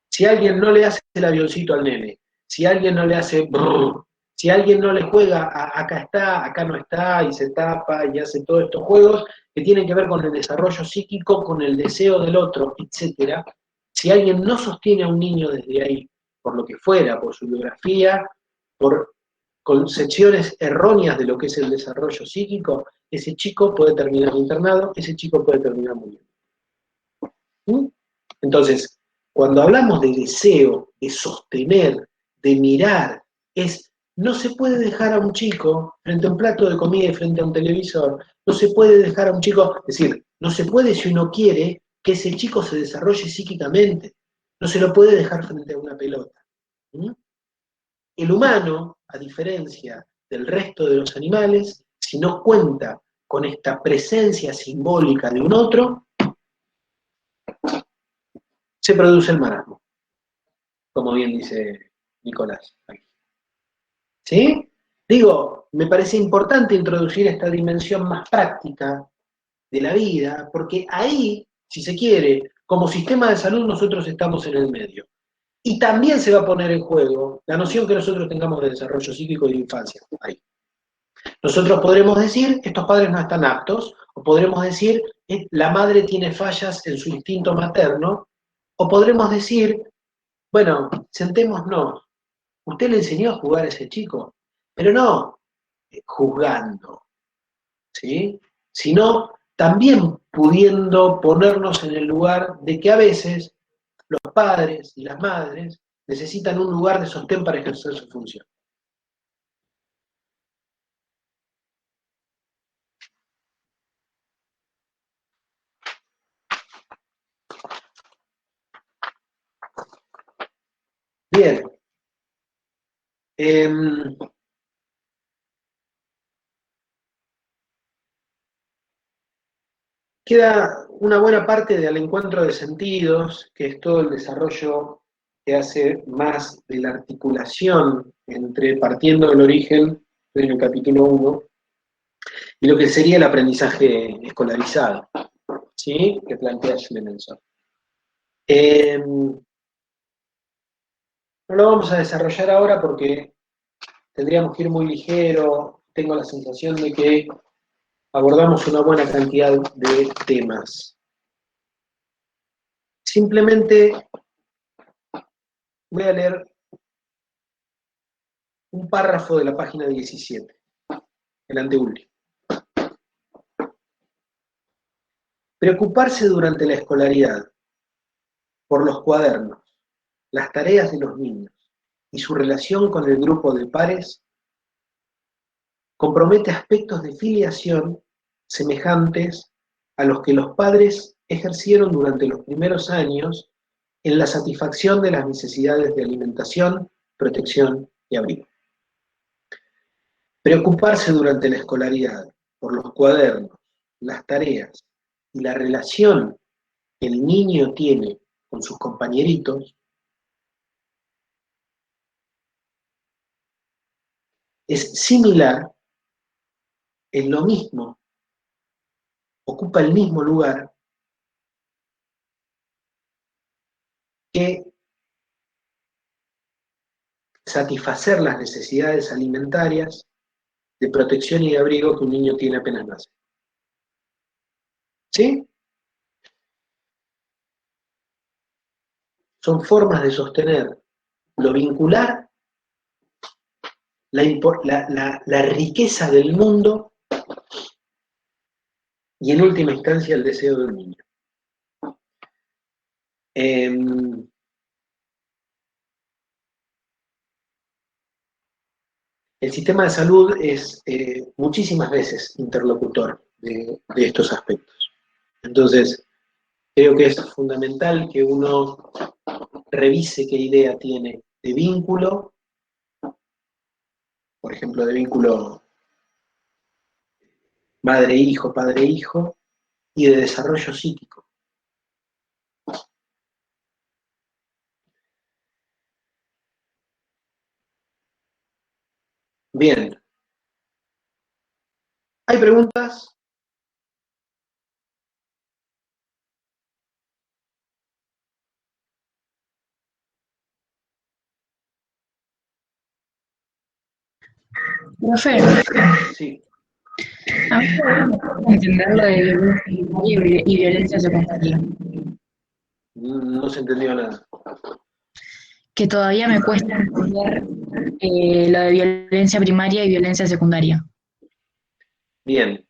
Speaker 1: Si alguien no le hace el avioncito al nene, si alguien no le hace brrr, si alguien no le juega acá está, acá no está, y se tapa y hace todos estos juegos que tienen que ver con el desarrollo psíquico, con el deseo del otro, etc. Si alguien no sostiene a un niño desde ahí, por lo que fuera, por su biografía, por concepciones erróneas de lo que es el desarrollo psíquico, ese chico puede terminar internado, ese chico puede terminar muriendo. ¿Mm? Entonces, cuando hablamos de deseo, de sostener, de mirar, no se puede dejar a un chico frente a un plato de comida y frente a un televisor, no se puede dejar a un chico, es decir, no se puede, si uno quiere, que ese chico se desarrolle psíquicamente, no se lo puede dejar frente a una pelota. ¿Mm? El humano, a diferencia del resto de los animales, si no cuenta con esta presencia simbólica de un otro, se produce el marasmo, como bien dice Nicolás. ¿Sí? Digo, me parece importante introducir esta dimensión más práctica de la vida, porque ahí, si se quiere, como sistema de salud nosotros estamos en el medio. Y también se va a poner en juego la noción que nosotros tengamos de desarrollo psíquico y de infancia. Ahí. Nosotros podremos decir, estos padres no están aptos, o podremos decir, la madre tiene fallas en su instinto materno, o podremos decir, bueno, sentémonos, usted le enseñó a jugar a ese chico, pero no juzgando, ¿sí? Sino también pudiendo ponernos en el lugar de que a veces los padres y las madres necesitan un lugar de sostén para ejercer su función. Bien. Queda una buena parte del encuentro de sentidos, que es todo el desarrollo que hace más de la articulación partiendo del origen, en el capítulo 1, y lo que sería el aprendizaje escolarizado, ¿sí? Que plantea Schlemensohn. No lo vamos a desarrollar ahora porque tendríamos que ir muy ligero, tengo la sensación de que abordamos una buena cantidad de temas. Simplemente voy a leer un párrafo de la página 17, el anteúltimo. Preocuparse durante la escolaridad por los cuadernos, las tareas de los niños y su relación con el grupo de pares compromete aspectos de filiación semejantes a los que los padres ejercieron durante los primeros años en la satisfacción de las necesidades de alimentación, protección y abrigo. Preocuparse durante la escolaridad por los cuadernos, las tareas y la relación que el niño tiene con sus compañeritos es similar, es lo mismo, ocupa el mismo lugar que satisfacer las necesidades alimentarias, de protección y de abrigo que un niño tiene apenas nace. ¿Sí? Son formas de sostener lo vincular, la riqueza del mundo y en última instancia el deseo del niño. El sistema de salud es muchísimas veces interlocutor de estos aspectos. Entonces, creo que es fundamental que uno revise qué idea tiene de vínculo, por ejemplo, de vínculo madre-hijo, padre-hijo, y de desarrollo psíquico. Bien. ¿Hay preguntas?
Speaker 3: Profe,
Speaker 1: Sí.
Speaker 3: a mí me cuesta entender lo de violencia y violencia secundaria,
Speaker 1: No se entendió nada.
Speaker 3: que todavía me cuesta entender lo de violencia primaria y violencia secundaria.
Speaker 1: Bien.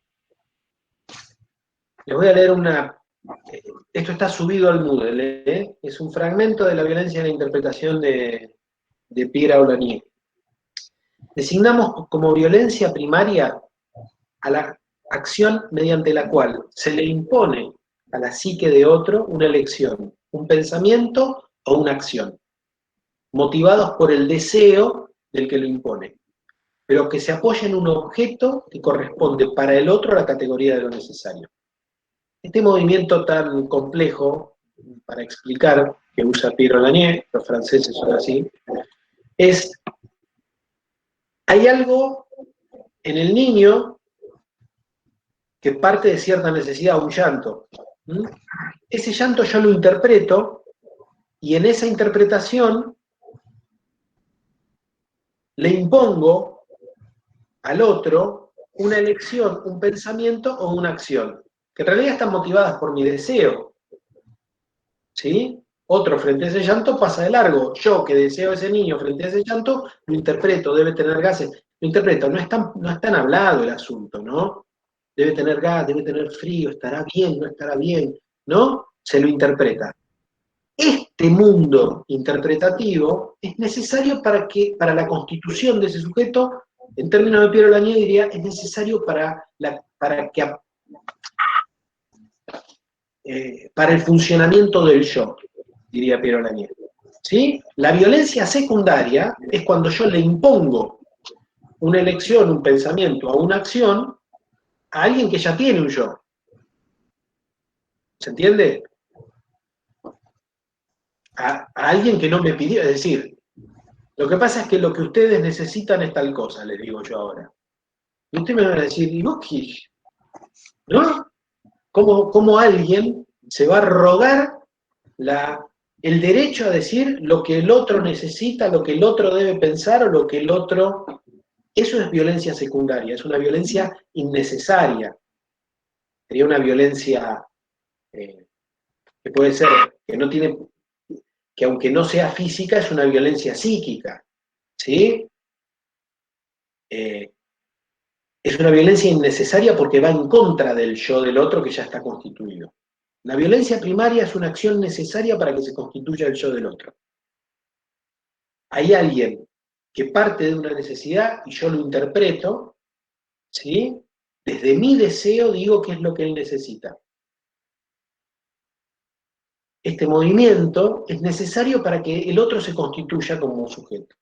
Speaker 1: Les voy a leer esto está subido al Moodle, ¿eh? Es un fragmento de la violencia en la interpretación de Pierre Aulagnier. Designamos como violencia primaria a la acción mediante la cual se le impone a la psique de otro una elección, un pensamiento o una acción, motivados por el deseo del que lo impone, pero que se apoya en un objeto que corresponde para el otro a la categoría de lo necesario. Este movimiento tan complejo, para explicar, que usa Pierre Aulagnier, los franceses son así, hay algo en el niño que parte de cierta necesidad, un llanto. Ese llanto yo lo interpreto y en esa interpretación le impongo al otro una elección, un pensamiento o una acción, que en realidad están motivadas por mi deseo. ¿Sí? Otro frente a ese llanto pasa de largo. Yo que deseo a ese niño frente a ese llanto, lo interpreto, debe tener gases. Lo interpreto, no es tan hablado el asunto, ¿no? Debe tener gas, debe tener frío, estará bien, no estará bien, ¿no? Se lo interpreta. Este mundo interpretativo es necesario para la constitución de ese sujeto, en términos de Pierre Aulagnier diría, es necesario para el funcionamiento del yo, diría Pierre Aulagnier. ¿Sí? La violencia secundaria es cuando yo le impongo una elección, un pensamiento o una acción a alguien que ya tiene un yo. ¿Se entiende? A alguien que no me pidió, es decir, lo que pasa es que lo que ustedes necesitan es tal cosa, les digo yo ahora. Y ustedes me van a decir, ¿y vos qué? ¿No? ¿Cómo alguien se va a rogar el derecho a decir lo que el otro necesita, lo que el otro debe pensar o lo que el otro... Eso es violencia secundaria, es una violencia innecesaria. Sería una violencia que puede ser, que aunque no sea física, es una violencia psíquica. ¿Sí? Es una violencia innecesaria porque va en contra del yo del otro que ya está constituido. La violencia primaria es una acción necesaria para que se constituya el yo del otro. Hay alguien que parte de una necesidad y yo lo interpreto, ¿sí? Desde mi deseo digo qué es lo que él necesita. Este movimiento es necesario para que el otro se constituya como un sujeto.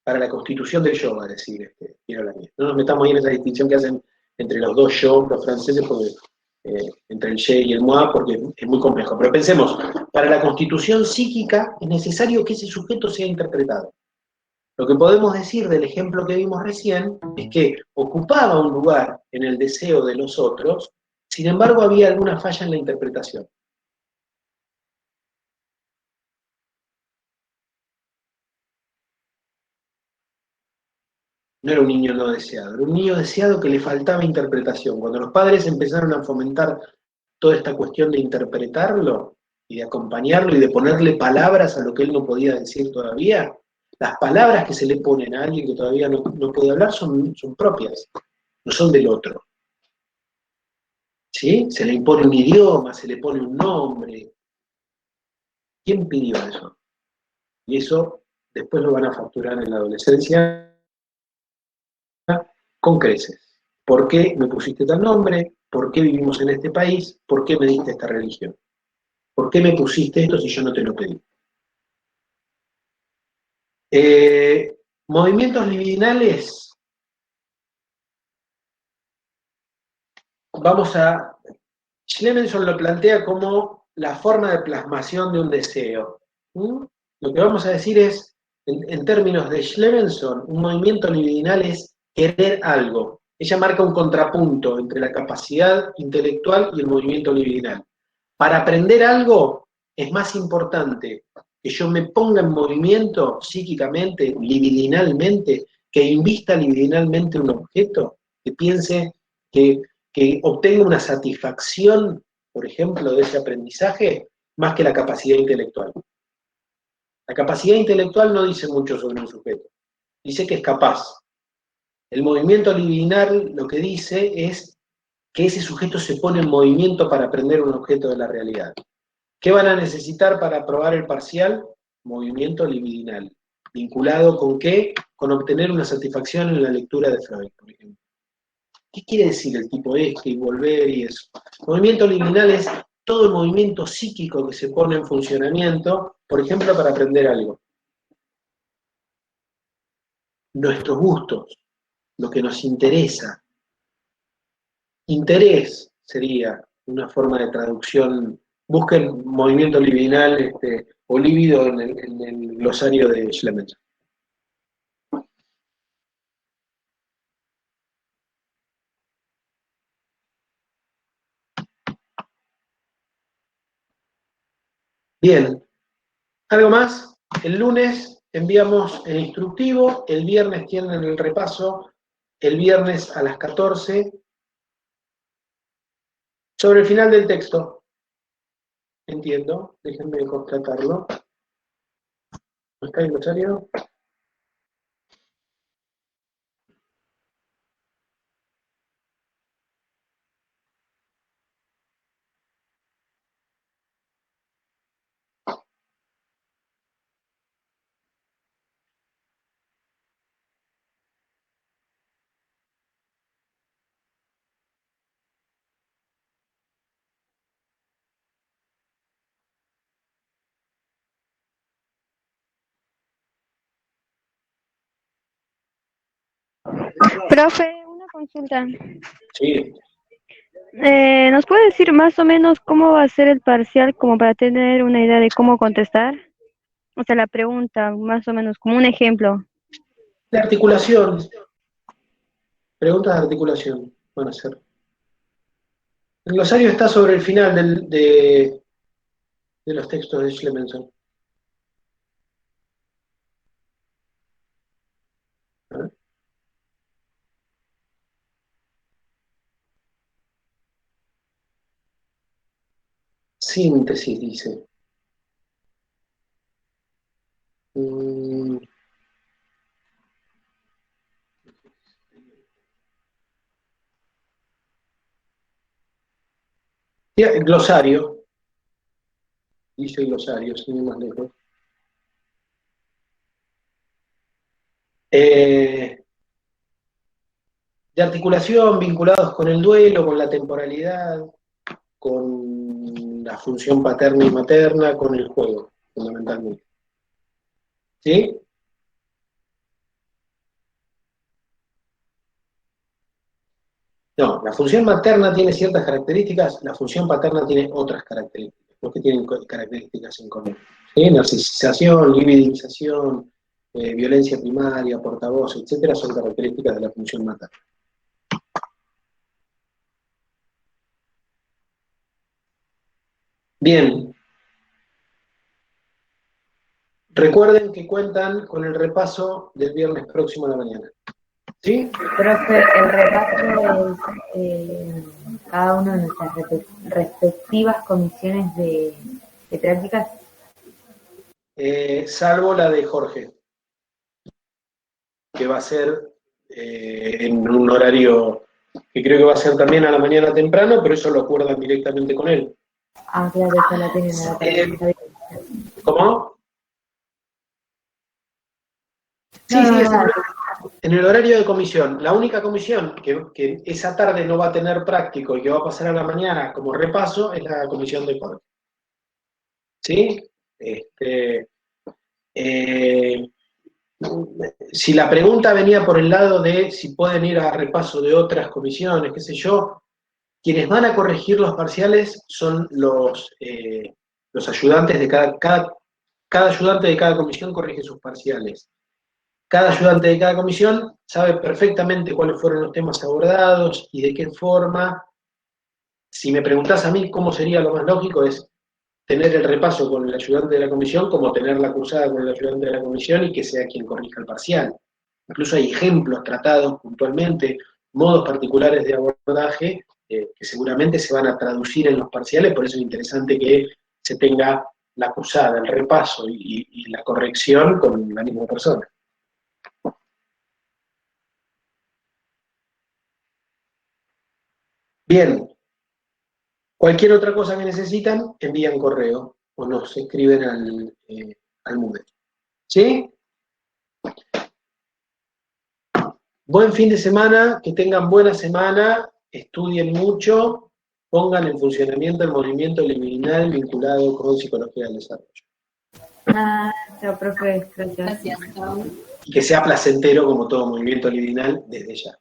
Speaker 1: Para la constitución del yo, va a decir, quiero la mía. No nos metamos ahí en esa distinción que hacen entre los dos yo, los franceses, porque, entre el je y el moi, porque es muy complejo. Pero pensemos, para la constitución psíquica es necesario que ese sujeto sea interpretado. Lo que podemos decir del ejemplo que vimos recién es que ocupaba un lugar en el deseo de los otros, sin embargo había alguna falla en la interpretación. No era un niño no deseado, era un niño deseado que le faltaba interpretación. Cuando los padres empezaron a fomentar toda esta cuestión de interpretarlo y de acompañarlo y de ponerle palabras a lo que él no podía decir todavía, las palabras que se le ponen a alguien que todavía no puede hablar son propias, no son del otro. ¿Sí? Se le impone un idioma, se le pone un nombre. ¿Quién pidió eso? Y eso después lo van a facturar en la adolescencia con creces. ¿Por qué me pusiste tal nombre? ¿Por qué vivimos en este país? ¿Por qué me diste esta religión? ¿Por qué me pusiste esto si yo no te lo pedí? Movimientos libidinales, Schlemenson lo plantea como la forma de plasmación de un deseo. ¿Mm? Lo que vamos a decir es, en términos de Schlemenson, un movimiento libidinal es querer algo. Ella marca un contrapunto entre la capacidad intelectual y el movimiento libidinal. Para aprender algo es más importante que yo me ponga en movimiento psíquicamente, libidinalmente, que invista libidinalmente un objeto, que piense, que obtenga una satisfacción, por ejemplo, de ese aprendizaje, más que la capacidad intelectual. La capacidad intelectual no dice mucho sobre un sujeto, dice que es capaz. El movimiento libidinal lo que dice es que ese sujeto se pone en movimiento para aprender un objeto de la realidad. ¿Qué van a necesitar para aprobar el parcial? Movimiento libidinal. ¿Vinculado con qué? Con obtener una satisfacción en la lectura de Freud, por ejemplo. ¿Qué quiere decir el tipo y volver y eso? Movimiento libidinal es todo el movimiento psíquico que se pone en funcionamiento, por ejemplo, para aprender algo. Nuestros gustos, lo que nos interesa. Interés sería una forma de traducción. Busquen movimiento libidinal o líbido en el glosario de Schlemenson. Bien, ¿algo más? El lunes enviamos el instructivo, el viernes tienen el repaso, el viernes a las 14, sobre el final del texto. Entiendo, déjenme constatarlo. ¿No está el glosario?
Speaker 4: Profe, una consulta.
Speaker 1: Sí.
Speaker 4: ¿Nos puede decir más o menos cómo va a ser el parcial como para tener una idea de cómo contestar? O sea, la pregunta, más o menos, como un ejemplo.
Speaker 1: La articulación. Preguntas de articulación van a ser. El glosario está sobre el final de los textos de Schlemenson. ¿Ah? Síntesis, dice. El glosario. Dice el glosario, sin ir más lejos. de articulación vinculados con el duelo, con la temporalidad, con la función paterna y materna, con el juego, fundamentalmente. ¿Sí? No, la función materna tiene ciertas características, la función paterna tiene otras características, no que tienen características en común. ¿Sí? Narcisización, libidización, violencia primaria, portavoz, etcétera, son características de la función materna. Bien. Recuerden que cuentan con el repaso del viernes próximo a la mañana. ¿Sí?
Speaker 5: Profe, el repaso es cada uno de nuestras respectivas comisiones de prácticas.
Speaker 1: Salvo la de Jorge, que va a ser en un horario que creo que va a ser también a la mañana temprano, pero eso lo acuerdan directamente con él.
Speaker 5: Ah, claro, esa la tienen a la tarde.
Speaker 1: ¿Cómo? Sí, sí, es en el horario de comisión. La única comisión que esa tarde no va a tener práctico y que va a pasar a la mañana como repaso es la comisión de Jorge. ¿Sí? Si la pregunta venía por el lado de si pueden ir a repaso de otras comisiones, qué sé yo, quienes van a corregir los parciales son los ayudantes de cada ayudante de cada comisión corrige sus parciales. Cada ayudante de cada comisión sabe perfectamente cuáles fueron los temas abordados y de qué forma. Si me preguntás a mí cómo sería lo más lógico, es tener el repaso con el ayudante de la comisión, como tener la cursada con el ayudante de la comisión y que sea quien corrija el parcial. Incluso hay ejemplos tratados puntualmente, modos particulares de abordaje, que seguramente se van a traducir en los parciales, por eso es interesante que se tenga la cursada, el repaso y la corrección con la misma persona. Bien. Cualquier otra cosa que necesitan, envían correo o nos escriben al Moodle. ¿Sí? Buen fin de semana, que tengan buena semana, estudien mucho, pongan en funcionamiento el movimiento liminal vinculado con psicología del desarrollo.
Speaker 5: Chao, profe. Gracias.
Speaker 6: Gracias, chao.
Speaker 1: Y que sea placentero como todo movimiento liminal desde ya.